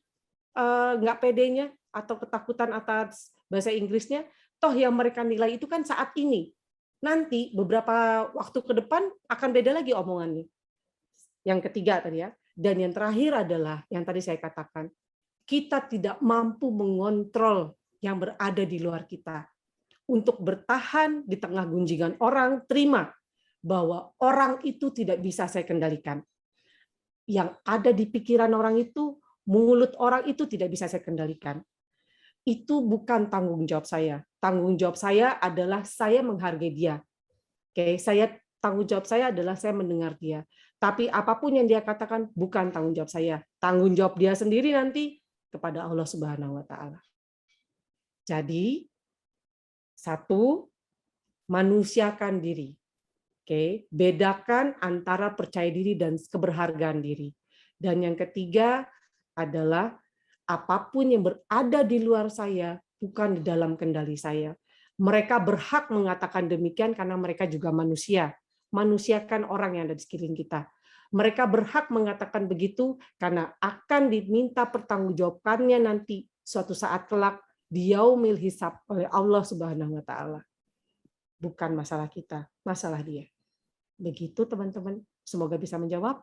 Nggak pedenya atau ketakutan atas bahasa Inggrisnya? Toh yang mereka nilai itu kan saat ini. Nanti beberapa waktu ke depan akan beda lagi omongannya. Yang ketiga tadi ya. Dan yang terakhir adalah yang tadi saya katakan, kita tidak mampu mengontrol yang berada di luar kita. Untuk bertahan di tengah gunjingan orang, terima bahwa orang itu tidak bisa saya kendalikan. Yang ada di pikiran orang itu, mulut orang itu tidak bisa saya kendalikan. Itu bukan tanggung jawab saya. Tanggung jawab saya adalah saya menghargai dia. Oke, tanggung jawab saya adalah saya mendengar dia. Tapi apapun yang dia katakan bukan tanggung jawab saya. Tanggung jawab dia sendiri nanti kepada Allah Subhanahu wa taala. Jadi, satu, manusiakan diri. Oke, bedakan antara percaya diri dan keberhargaan diri. Dan yang ketiga adalah apapun yang berada di luar saya bukan di dalam kendali saya. Mereka berhak mengatakan demikian karena mereka juga manusia. Manusiakan orang yang ada di sekeliling kita. Mereka berhak mengatakan begitu karena akan diminta pertanggungjawabannya nanti suatu saat kelak di yaumil hisab oleh Allah Subhanahu wa taala. Bukan masalah kita, masalah dia. Begitu teman-teman, semoga bisa menjawab.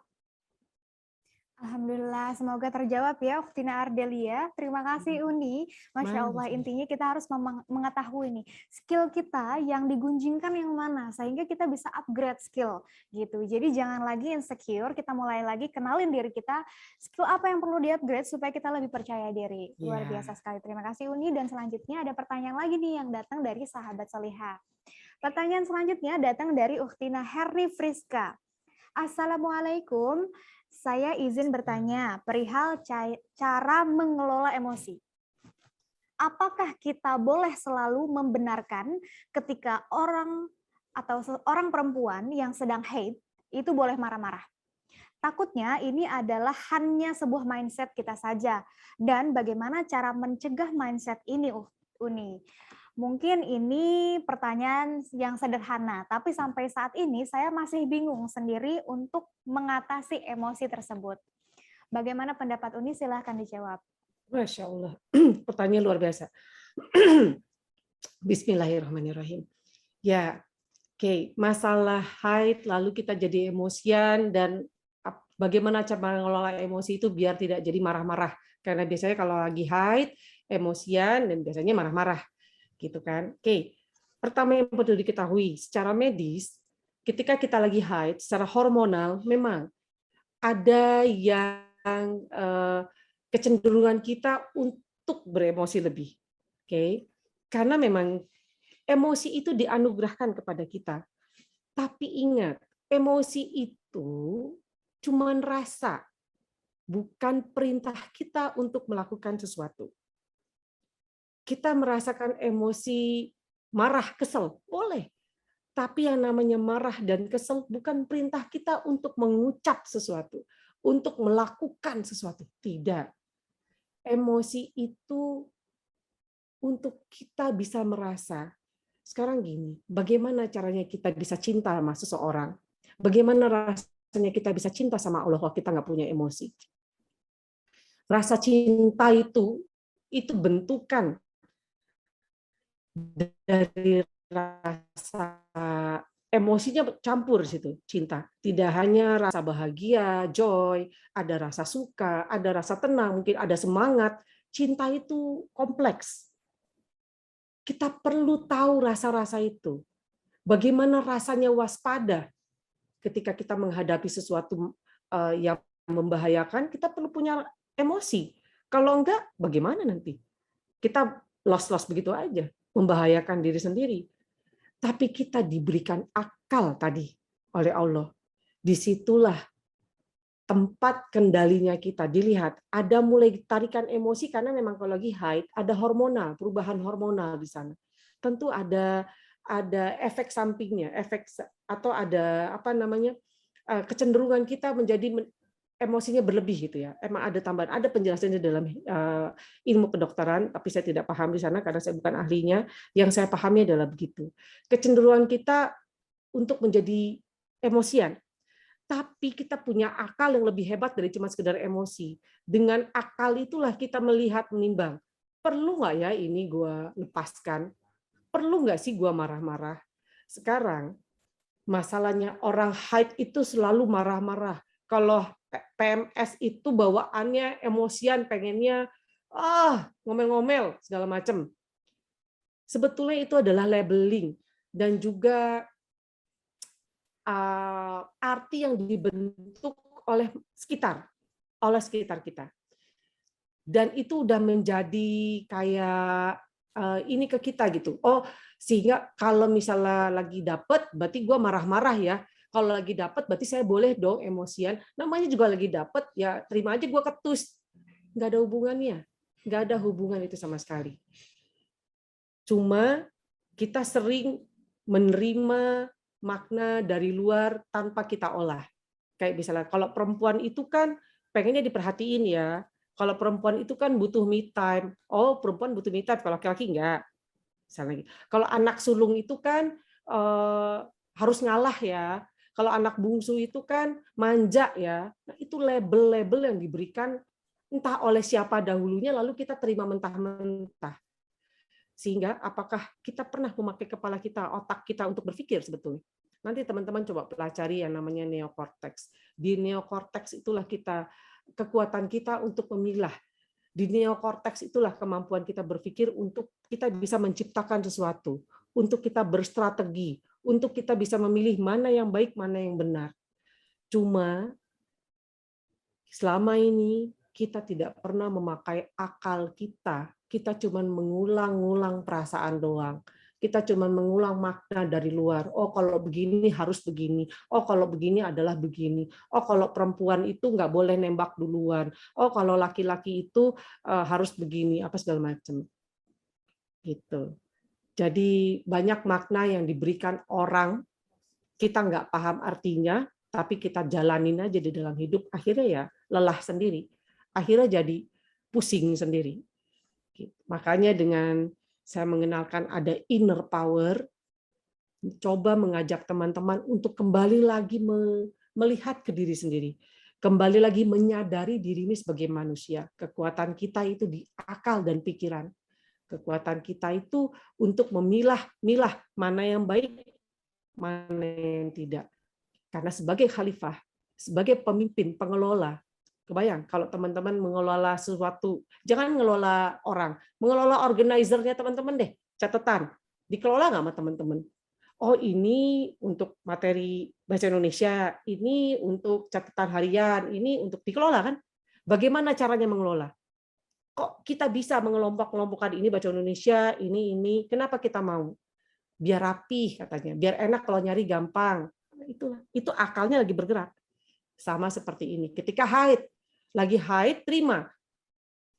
Alhamdulillah, semoga terjawab ya Uktina Ardelia. Terima kasih Uni. Masya Allah, intinya kita harus mengetahui nih, skill kita yang digunjingkan yang mana, sehingga kita bisa upgrade skill gitu. Jadi jangan lagi insecure, kita mulai lagi kenalin diri kita, skill apa yang perlu di-upgrade supaya kita lebih percaya diri. Luar biasa sekali. Terima kasih Uni, dan selanjutnya ada pertanyaan lagi nih yang datang dari sahabat Solihah. Pertanyaan selanjutnya datang dari Uktina Herni Friska. Assalamualaikum. Saya izin bertanya perihal cara mengelola emosi. Apakah kita boleh selalu membenarkan ketika orang atau seorang perempuan yang sedang hate itu boleh marah-marah? Takutnya ini adalah hanya sebuah mindset kita saja. Dan bagaimana cara mencegah mindset ini, Uni? Mungkin ini pertanyaan yang sederhana, tapi sampai saat ini saya masih bingung sendiri untuk mengatasi emosi tersebut. Bagaimana pendapat Uni? Silahkan dijawab. Masya Allah, pertanyaan luar biasa. Bismillahirrahmanirrahim. Ya, oke. Masalah haid, lalu kita jadi emosian, dan bagaimana cara mengelola emosi itu biar tidak jadi marah-marah. Karena biasanya kalau lagi haid, emosian, dan biasanya marah-marah. Gitu kan. Oke. Pertama yang perlu diketahui, secara medis, ketika kita lagi haid, secara hormonal, memang ada yang kecenderungan kita untuk beremosi lebih. Oke. Karena memang emosi itu dianugerahkan kepada kita. Tapi ingat, emosi itu cuma rasa, bukan perintah kita untuk melakukan sesuatu. Kita merasakan emosi marah, kesel, boleh. Tapi yang namanya marah dan kesel bukan perintah kita untuk mengucap sesuatu, untuk melakukan sesuatu. Tidak. Emosi itu untuk kita bisa merasa. Sekarang gini, bagaimana caranya kita bisa cinta sama seseorang? Bagaimana rasanya kita bisa cinta sama Allah kalau kita nggak punya emosi? Rasa cinta itu bentukan dari rasa emosinya campur situ, cinta. Tidak hanya rasa bahagia, joy, ada rasa suka, ada rasa tenang, mungkin ada semangat, cinta itu kompleks. Kita perlu tahu rasa-rasa itu. Bagaimana rasanya waspada ketika kita menghadapi sesuatu yang membahayakan, kita perlu punya emosi. Kalau enggak, bagaimana nanti? Kita los-los begitu aja, membahayakan diri sendiri. Tapi kita diberikan akal tadi oleh Allah. Disitulah tempat kendalinya kita dilihat. Ada mulai tarikan emosi karena memang kalau lagi haid ada hormonal, perubahan hormonal di sana. Tentu ada efek sampingnya, efek atau ada apa namanya kecenderungan kita menjadi emosinya berlebih gitu ya. Emang ada tambahan, ada penjelasannya dalam ilmu kedokteran, tapi saya tidak paham di sana karena saya bukan ahlinya. Yang saya pahami adalah begitu. Kecenderungan kita untuk menjadi emosian. Tapi kita punya akal yang lebih hebat dari cuma sekedar emosi. Dengan akal itulah kita melihat, menimbang. Perlu nggak ya ini gue lepaskan? Perlu nggak sih gue marah-marah? Sekarang, masalahnya orang haid itu selalu marah-marah. Kalau PMS itu bawaannya emosian, pengennya ngomel-ngomel, segala macam. Sebetulnya itu adalah labeling. Dan juga arti yang dibentuk oleh sekitar kita, dan itu udah menjadi kayak ini ke kita gitu. Oh, sehingga kalau misalnya lagi dapet, berarti gue marah-marah ya. Kalau lagi dapet, berarti saya boleh dong emosian. Namanya juga lagi dapet, ya terima aja gue ketus. Nggak ada hubungannya, nggak ada hubungan itu sama sekali. Cuma kita sering menerima makna dari luar tanpa kita olah. Kayak misalnya kalau perempuan itu kan pengennya diperhatiin ya. Kalau perempuan itu kan butuh me time. Oh, perempuan butuh me time, kalau laki-laki enggak. Misalnya. Kalau anak sulung itu kan harus ngalah ya. Kalau anak bungsu itu kan manja ya. Nah, itu label-label yang diberikan entah oleh siapa dahulunya lalu kita terima mentah-mentah. Sehingga apakah kita pernah memakai kepala kita, otak kita untuk berpikir sebetulnya? Nanti teman-teman coba pelajari yang namanya neokorteks. Di neokorteks itulah kekuatan kita untuk memilah. Di neokorteks itulah kemampuan kita berpikir untuk kita bisa menciptakan sesuatu, untuk kita berstrategi, untuk kita bisa memilih mana yang baik, mana yang benar. Cuma selama ini kita tidak pernah memakai akal kita. Kita cuma mengulang-ulang perasaan doang. Kita cuma mengulang makna dari luar. Oh, kalau begini harus begini. Oh, kalau begini adalah begini. Oh, kalau perempuan itu nggak boleh nembak duluan. Oh, kalau laki-laki itu harus begini. Apa segala macam. Gitu. Jadi banyak makna yang diberikan orang. Kita nggak paham artinya, tapi kita jalanin aja di dalam hidup. Akhirnya ya lelah sendiri. Akhirnya jadi pusing sendiri. Makanya dengan saya mengenalkan ada inner power, coba mengajak teman-teman untuk kembali lagi melihat ke diri sendiri, kembali lagi menyadari diri ini sebagai manusia. Kekuatan kita itu di akal dan pikiran. Kekuatan kita itu untuk memilah mana yang baik, mana yang tidak. Karena sebagai khalifah, sebagai pemimpin, pengelola, kebayang kalau teman-teman mengelola sesuatu, jangan mengelola orang, mengelola organizer-nya teman-teman deh, catatan, dikelola nggak sama teman-teman? Oh, ini untuk materi bahasa Indonesia, ini untuk catatan harian, ini untuk dikelola kan? Bagaimana caranya mengelola? Kok kita bisa mengelompok-kelompokkan ini bahasa Indonesia, ini, kenapa kita mau? Biar rapih katanya, biar enak kalau nyari gampang. Itu akalnya lagi bergerak. Sama seperti ini. Ketika haid, lagi haid, terima.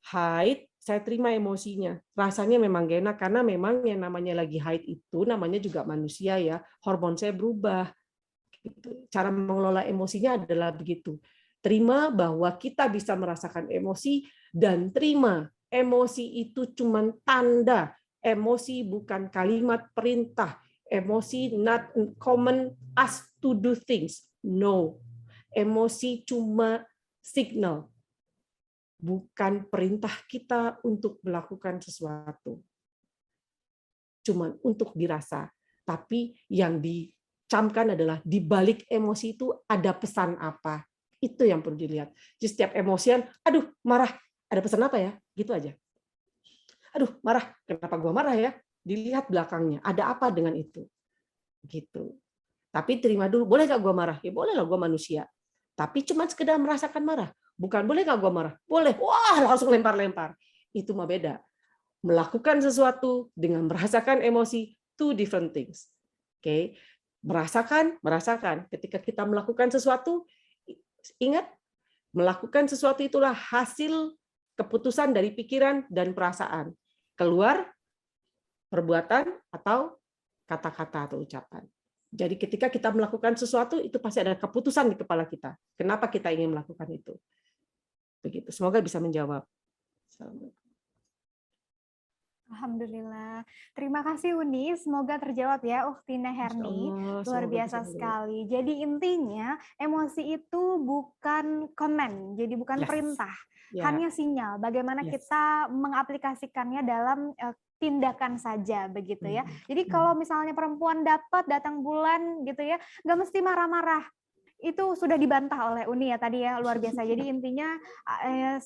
Haid, saya terima emosinya. Rasanya memang gak enak, karena memang yang namanya lagi haid itu, namanya juga manusia ya, hormon saya berubah. Cara mengelola emosinya adalah begitu. Terima bahwa kita bisa merasakan emosi, dan terima emosi itu cuma tanda. Emosi bukan kalimat perintah. Emosi not common us to do things. No. Emosi cuma signal, bukan perintah kita untuk melakukan sesuatu. Cuman untuk dirasa. Tapi yang dicamkan adalah di balik emosi itu ada pesan apa. Itu yang perlu dilihat. Jadi setiap emosian, aduh marah, ada pesan apa ya? Gitu aja. aduh marah, kenapa gua marah ya? Dilihat belakangnya, ada apa dengan itu? Gitu. Tapi terima dulu, boleh nggak gua marah? Ya boleh lah, gua manusia. Tapi cuma sekedar merasakan marah. Bukan boleh nggak gua marah? Boleh. Wah, langsung lempar-lempar. Itu mah beda. Melakukan sesuatu dengan merasakan emosi, two different things. Oke, merasakan. Ketika kita melakukan sesuatu, ingat, melakukan sesuatu itulah hasil keputusan dari pikiran dan perasaan. Keluar perbuatan atau kata-kata atau ucapan. Jadi ketika kita melakukan sesuatu, itu pasti ada keputusan di kepala kita. Kenapa kita ingin melakukan itu? Begitu. Semoga bisa menjawab. Alhamdulillah. Terima kasih Uni, semoga terjawab ya Uktina Herni. Luar biasa sekali. Jadi intinya emosi itu bukan komen, jadi bukan perintah. Hanya sinyal bagaimana kita mengaplikasikannya dalam tindakan saja begitu ya. Jadi kalau misalnya perempuan datang bulan gitu ya, nggak mesti marah-marah. Itu sudah dibantah oleh Uni ya tadi ya, luar biasa. Jadi intinya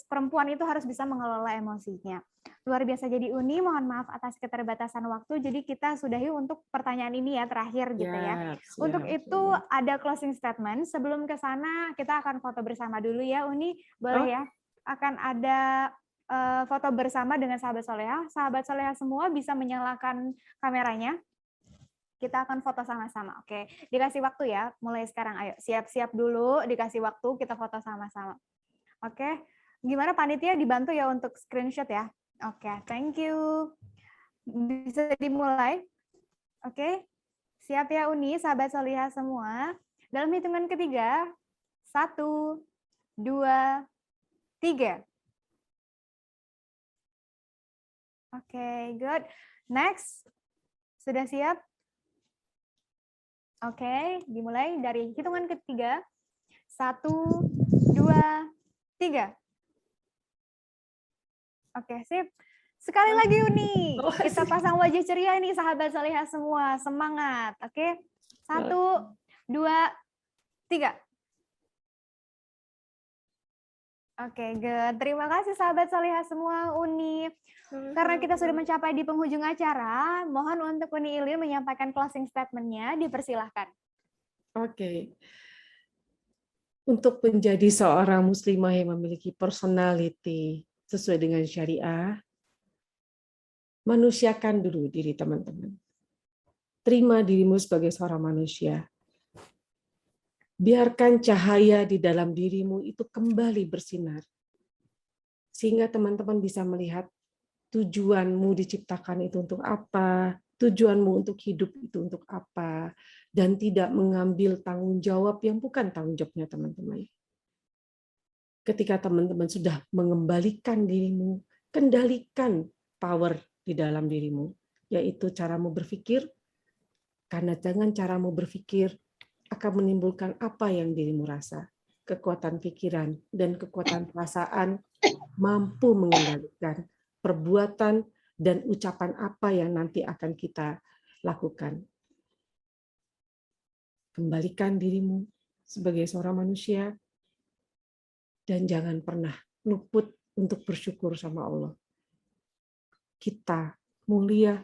perempuan itu harus bisa mengelola emosinya. Luar biasa. Jadi Uni, mohon maaf atas keterbatasan waktu. Jadi kita sudahi untuk pertanyaan ini ya terakhir gitu ya. Untuk itu ada closing statement. Sebelum ke sana kita akan foto bersama dulu ya Uni, boleh ya? Akan ada foto bersama dengan sahabat soleha. Sahabat soleha semua bisa menyalakan kameranya. Kita akan foto sama-sama, oke? Dikasih waktu ya, mulai sekarang. Ayo, siap-siap dulu, dikasih waktu, kita foto sama-sama. Oke? Gimana panitia dibantu ya untuk screenshot ya? Oke, thank you. Bisa dimulai? Oke? Siap ya Uni, sahabat solihah semua. Dalam hitungan ketiga, 1, 2, 3. Oke, good. Next. Sudah siap? Oke, dimulai dari hitungan ketiga. 1, 2, 3. Oke, sip. Sekali lagi Uni. Kita pasang wajah ceria ini sahabat solihah semua. Semangat. Oke. 1, 2, 3. Oke, good. Terima kasih sahabat solihah semua, Uni. Karena kita sudah mencapai di penghujung acara, mohon untuk Uni Ilin menyampaikan closing statement-nya, dipersilahkan. Oke. Untuk menjadi seorang muslimah yang memiliki personality sesuai dengan syariah, manusiakan dulu diri teman-teman. Terima dirimu sebagai seorang manusia. Biarkan cahaya di dalam dirimu itu kembali bersinar. Sehingga teman-teman bisa melihat tujuanmu diciptakan itu untuk apa, tujuanmu untuk hidup itu untuk apa, dan tidak mengambil tanggung jawab yang bukan tanggung jawabnya teman-teman. Ketika teman-teman sudah mengembalikan dirimu, kendalikan power di dalam dirimu, yaitu caramu berpikir, karena dengan caramu berpikir akan menimbulkan apa yang dirimu rasa. Kekuatan pikiran dan kekuatan perasaan mampu mengendalikan perbuatan dan ucapan apa yang nanti akan kita lakukan. Kembalikan dirimu sebagai seorang manusia dan jangan pernah luput untuk bersyukur sama Allah. Kita mulia,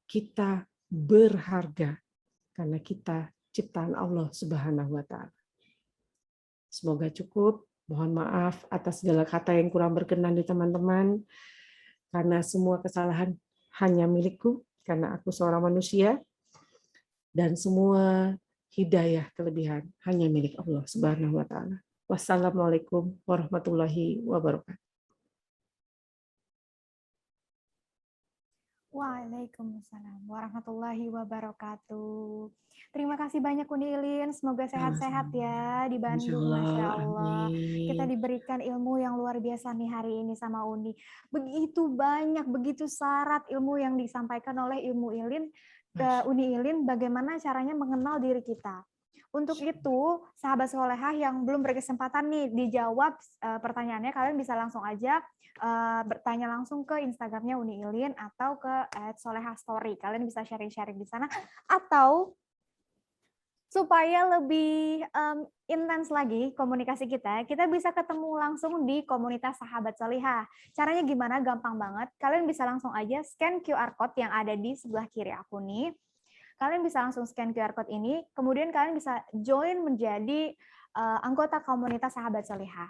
kita berharga karena kita ciptaan Allah Subhanahu wa taala. Semoga cukup. Mohon maaf atas segala kata yang kurang berkenan di teman-teman. Karena semua kesalahan hanya milikku, karena aku seorang manusia, dan semua hidayah kelebihan hanya milik Allah Subhanahu wa taala. Wassalamualaikum warahmatullahi wabarakatuh. Waalaikumsalam warahmatullahi wabarakatuh. Terima kasih banyak Uni Ilin, semoga sehat-sehat ya di Bandung, Masya Allah. Kita diberikan ilmu yang luar biasa nih hari ini sama Uni. Begitu banyak, begitu syarat ilmu yang disampaikan oleh Ilmu Ilin ke Uni Ilin, bagaimana caranya mengenal diri kita. Untuk itu, sahabat solehah yang belum berkesempatan nih dijawab pertanyaannya, kalian bisa langsung aja bertanya langsung ke Instagramnya Uni Ilin atau ke @solehastory. Kalian bisa sharing-sharing di sana. Atau Supaya lebih intens lagi komunikasi kita bisa ketemu langsung di komunitas Sahabat Solihah. Caranya gimana? Gampang banget. Kalian bisa langsung aja scan QR code yang ada di sebelah kiri aku nih. Kalian bisa langsung scan QR code ini, kemudian kalian bisa join menjadi anggota komunitas Sahabat Solihah.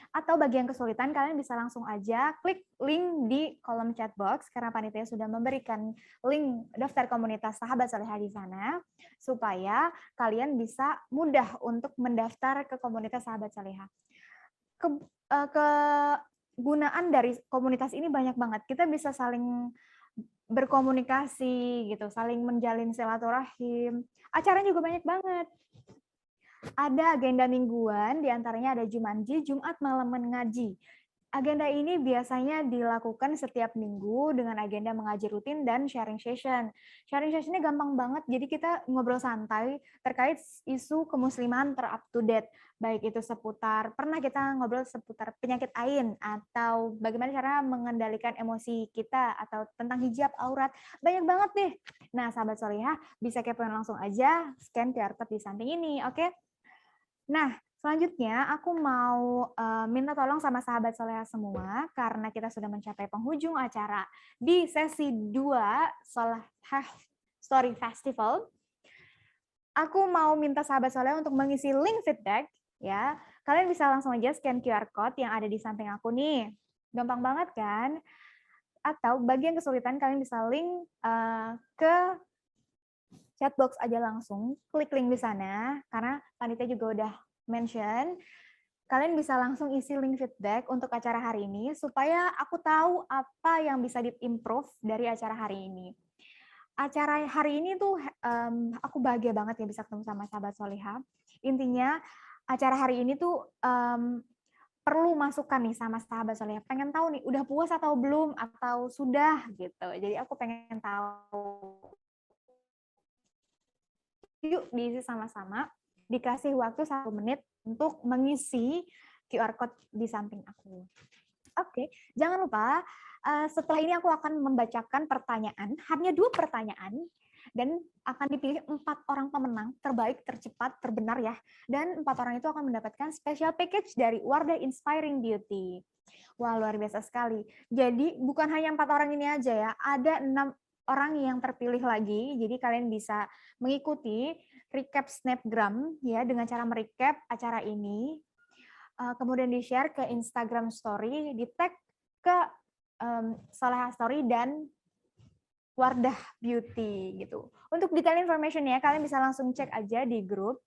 Atau bagi yang kesulitan, kalian bisa langsung aja klik link di kolom chat box, karena panitia sudah memberikan link daftar komunitas Sahabat Solihah di sana, supaya kalian bisa mudah untuk mendaftar ke komunitas Sahabat Solihah. Kegunaan dari komunitas ini banyak banget. Kita bisa saling berkomunikasi gitu, saling menjalin silaturahim. Acaranya juga banyak banget. Ada agenda mingguan, diantaranya ada Jumanji, Jumat malam mengaji. Agenda ini biasanya dilakukan setiap minggu dengan agenda mengaji rutin dan sharing session. Sharing sessionnya gampang banget, jadi kita ngobrol santai terkait isu kemusliman ter-up to date. Baik itu seputar, pernah kita ngobrol seputar penyakit ain, atau bagaimana cara mengendalikan emosi kita, atau tentang hijab, aurat. Banyak banget deh. Nah, Sahabat Solihah bisa kepoin langsung aja, scan QR code di samping ini, oke? Nah, selanjutnya aku mau minta tolong sama Sahabat Solihah semua, karena kita sudah mencapai penghujung acara di sesi 2 Solihah Story Festival. Aku mau minta Sahabat Solihah untuk mengisi link feedback, ya. Kalian bisa langsung aja scan QR code yang ada di samping aku nih. Gampang banget kan? Atau bagi yang kesulitan, kalian bisa link ke chatbox aja langsung, klik link di sana, karena panitia juga udah mention, kalian bisa langsung isi link feedback untuk acara hari ini, supaya aku tahu apa yang bisa di-improve dari acara hari ini. Acara hari ini tuh, aku bahagia banget ya bisa ketemu sama Sahabat Solihah. Intinya, acara hari ini tuh perlu masukan nih sama Sahabat Solihah. Pengen tahu nih, udah puas atau belum, atau sudah gitu. Jadi aku pengen tahu. Yuk diisi sama-sama, dikasih waktu 1 menit untuk mengisi QR code di samping aku. Oke, jangan lupa setelah ini aku akan membacakan pertanyaan, hanya 2 pertanyaan, dan akan dipilih 4 orang pemenang terbaik, tercepat, terbenar ya. Dan 4 orang itu akan mendapatkan special package dari Wardah Inspiring Beauty. Wah, luar biasa sekali. Jadi bukan hanya 4 orang ini aja ya, ada 6 orang yang terpilih lagi. Jadi kalian bisa mengikuti recap Snapgram ya dengan cara merecap acara ini. Kemudian di-share ke Instagram Story, di-tag ke Solihah Story dan Wardah Beauty gitu. Untuk detail information ya, kalian bisa langsung cek aja di grup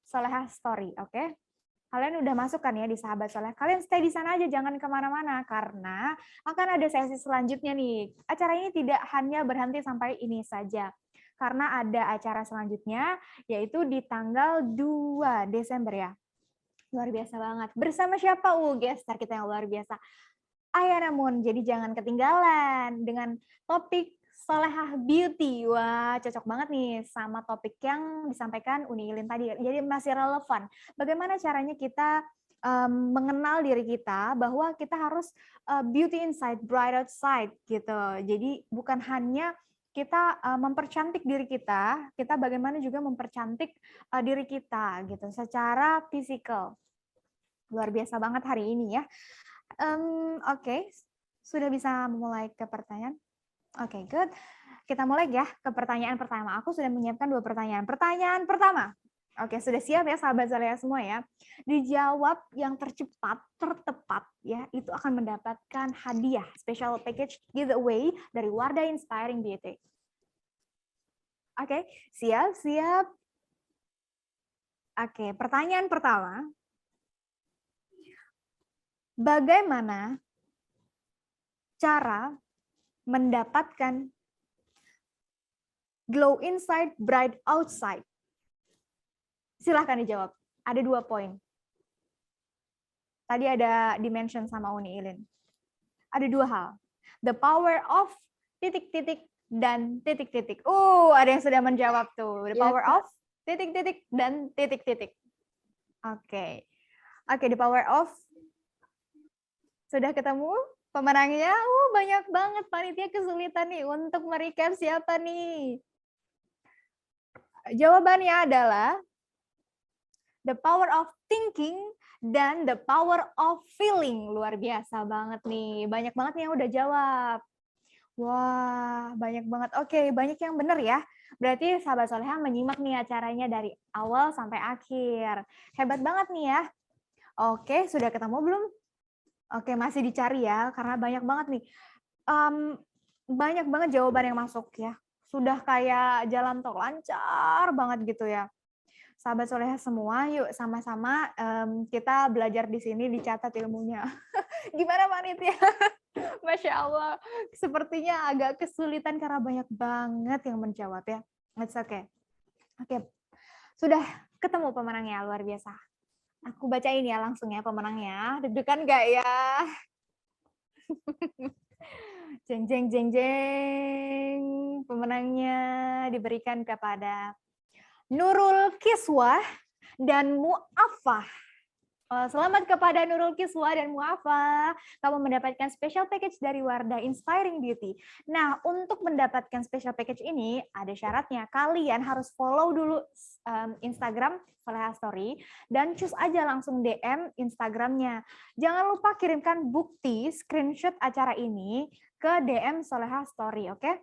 Solihah Story, oke? Kalian udah masuk kan ya di Sahabat Solihah. Kalian stay di sana aja, jangan kemana-mana, karena akan ada sesi selanjutnya nih. Acara ini tidak hanya berhenti sampai ini saja, karena ada acara selanjutnya, yaitu di tanggal 2 Desember ya. Luar biasa banget. Bersama siapa? Gestar kita yang luar biasa. Ayana Moon, jadi jangan ketinggalan dengan topik Solihah Beauty. Wah, cocok banget nih sama topik yang disampaikan Uni Ilin tadi. Jadi masih relevan. Bagaimana caranya kita mengenal diri kita bahwa kita harus beauty inside, bright outside gitu. Jadi bukan hanya kita mempercantik diri kita bagaimana juga mempercantik diri kita gitu secara fisikal. Luar biasa banget hari ini ya. Oke, sudah bisa mulai ke pertanyaan? Oke, good. Kita mulai ya ke pertanyaan pertama. Aku sudah menyiapkan 2 pertanyaan. Pertanyaan pertama. Oke, sudah siap ya Sahabat Solihah semua ya? Dijawab yang tercepat, tertepat ya, itu akan mendapatkan hadiah special package giveaway dari Wardah Inspiring Beauty. Oke, siap? Oke, pertanyaan pertama. Bagaimana cara mendapatkan glow inside, bright outside? Silahkan dijawab. Ada 2 poin. Tadi ada dimension sama Uni Ilin. Ada 2 hal. The power of titik-titik dan titik-titik. Ada yang sudah menjawab tuh. The power of titik-titik dan titik-titik. Oke, the power of. Sudah ketemu pemenangnya? Banyak banget, panitia kesulitan nih untuk merecap siapa nih. Jawabannya adalah the power of thinking dan the power of feeling. Luar biasa banget nih. Banyak banget nih yang udah jawab. Wah, banyak banget. Oke, banyak yang benar ya. Berarti sahabat soleha menyimak nih acaranya dari awal sampai akhir. Hebat banget nih ya. Oke, sudah ketemu belum? Oke, masih dicari ya, karena banyak banget nih. Banyak banget jawaban yang masuk ya. Sudah kayak jalan tol, lancar banget gitu ya. Sahabat soleha semua, yuk sama-sama kita belajar di sini, dicatat ilmunya. Gimana panitia? Masya Allah, sepertinya agak kesulitan karena banyak banget yang menjawab ya. It's okay. Oke, sudah ketemu pemenangnya, luar biasa. Aku bacain ya langsung ya pemenangnya. Deg-degan nggak ya? Jeng jeng jeng jeng. Pemenangnya diberikan kepada Nurul Kiswah dan Mu'afah. Selamat kepada Nurul Kiswah dan Mu'afah. Kamu mendapatkan special package dari Wardah Inspiring Beauty. Nah, untuk mendapatkan special package ini ada syaratnya. Kalian harus follow dulu Instagram Soleha Story dan choose aja langsung DM Instagramnya. Jangan lupa kirimkan bukti screenshot acara ini ke DM Soleha Story, oke?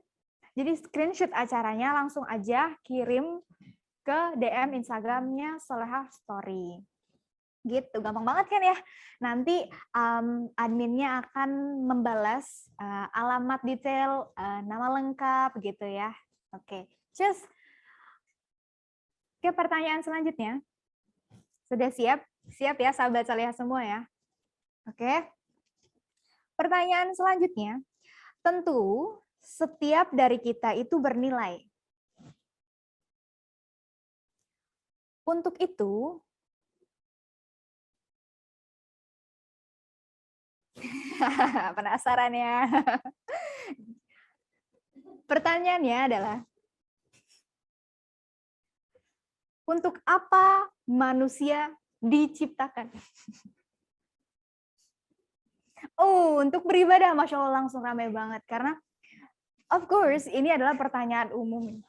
Jadi screenshot acaranya langsung aja kirim ke DM Instagramnya Soleha Story. Gitu, gampang banget kan ya. Nanti adminnya akan membalas alamat detail, nama lengkap gitu ya. Oke, just ke pertanyaan selanjutnya. Sudah siap? Siap ya sahabat soleha semua ya. Oke. Pertanyaan selanjutnya, tentu setiap dari kita itu bernilai. Untuk itu, penasaran ya? Pertanyaannya adalah, untuk apa manusia diciptakan? Oh, untuk beribadah, Masya Allah langsung ramai banget. Karena, of course, ini adalah pertanyaan umum.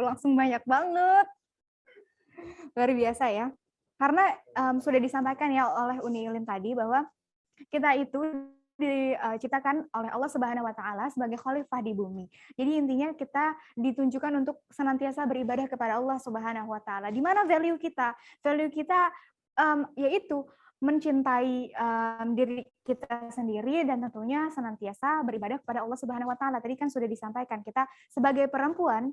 Langsung banyak banget. Luar biasa ya. Karena sudah disampaikan ya oleh Uni Ilim tadi bahwa kita itu diciptakan oleh Allah Subhanahu wa taala sebagai khalifah di bumi. Jadi intinya kita ditunjukkan untuk senantiasa beribadah kepada Allah Subhanahu wa taala. Di mana value kita? Value kita yaitu mencintai diri kita sendiri dan tentunya senantiasa beribadah kepada Allah Subhanahu wa taala. Tadi kan sudah disampaikan kita sebagai perempuan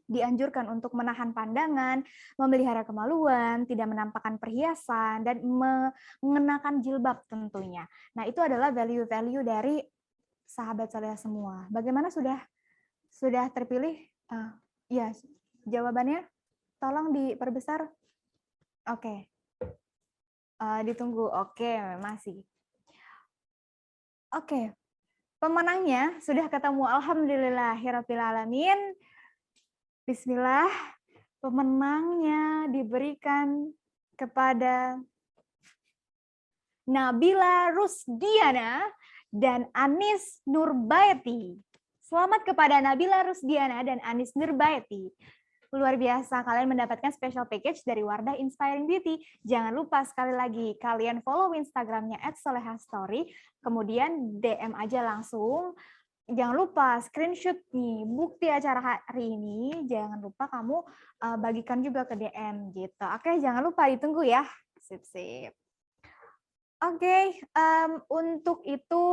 dianjurkan untuk menahan pandangan, memelihara kemaluan, tidak menampakkan perhiasan, dan mengenakan jilbab tentunya. Nah, itu adalah value-value dari sahabat soleha semua. Bagaimana sudah terpilih? Ya, jawabannya tolong diperbesar. Oke. Ditunggu. Oke, masih. Oke. Pemenangnya sudah ketemu. Alhamdulillahirabbil alamin. Bismillah, pemenangnya diberikan kepada Nabila Rusdiana dan Anis Nurbaiti. Selamat kepada Nabila Rusdiana dan Anis Nurbaiti. Luar biasa, kalian mendapatkan special package dari Wardah Inspiring Beauty. Jangan lupa sekali lagi, kalian follow Instagramnya @solehastory, kemudian DM aja langsung. Jangan lupa screenshot nih bukti acara hari ini, jangan lupa kamu bagikan juga ke DM gitu. Oke, jangan lupa ditunggu ya. Sip. Oke, untuk itu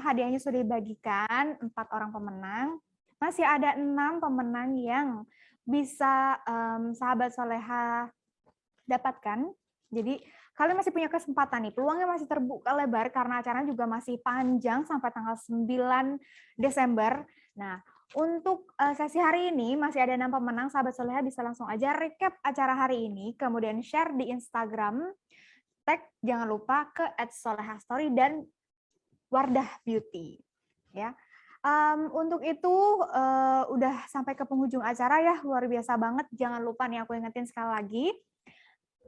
hadiahnya sudah dibagikan 4 orang pemenang. Masih ada 6 pemenang yang bisa sahabat soleha dapatkan. Jadi kalian masih punya kesempatan nih, peluangnya masih terbuka lebar karena acaranya juga masih panjang sampai tanggal 9 Desember. Nah, untuk sesi hari ini masih ada 6 pemenang, sahabat soleha bisa langsung aja recap acara hari ini, kemudian share di Instagram, tag jangan lupa ke @solehastory dan Wardah Beauty. Ya. Untuk itu udah sampai ke penghujung acara ya, luar biasa banget. Jangan lupa nih aku ingetin sekali lagi,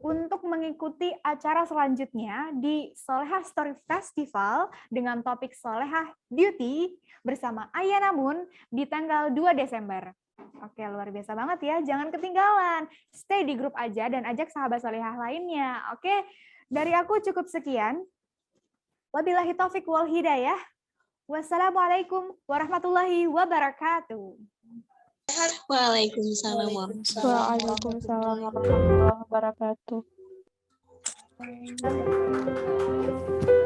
untuk mengikuti acara selanjutnya di Soleha Story Festival dengan topik Soleha Beauty bersama Ayah Namun di tanggal 2 Desember. Oke, luar biasa banget ya. Jangan ketinggalan. Stay di grup aja dan ajak sahabat solehah lainnya. Oke, dari aku cukup sekian. Wabillahi taufik wal hidayah. Wassalamualaikum warahmatullahi wabarakatuh. Waalaikumsalam warahmatullahi Waalaikumsalam warahmatullahi wabarakatuh. wabarakatuh.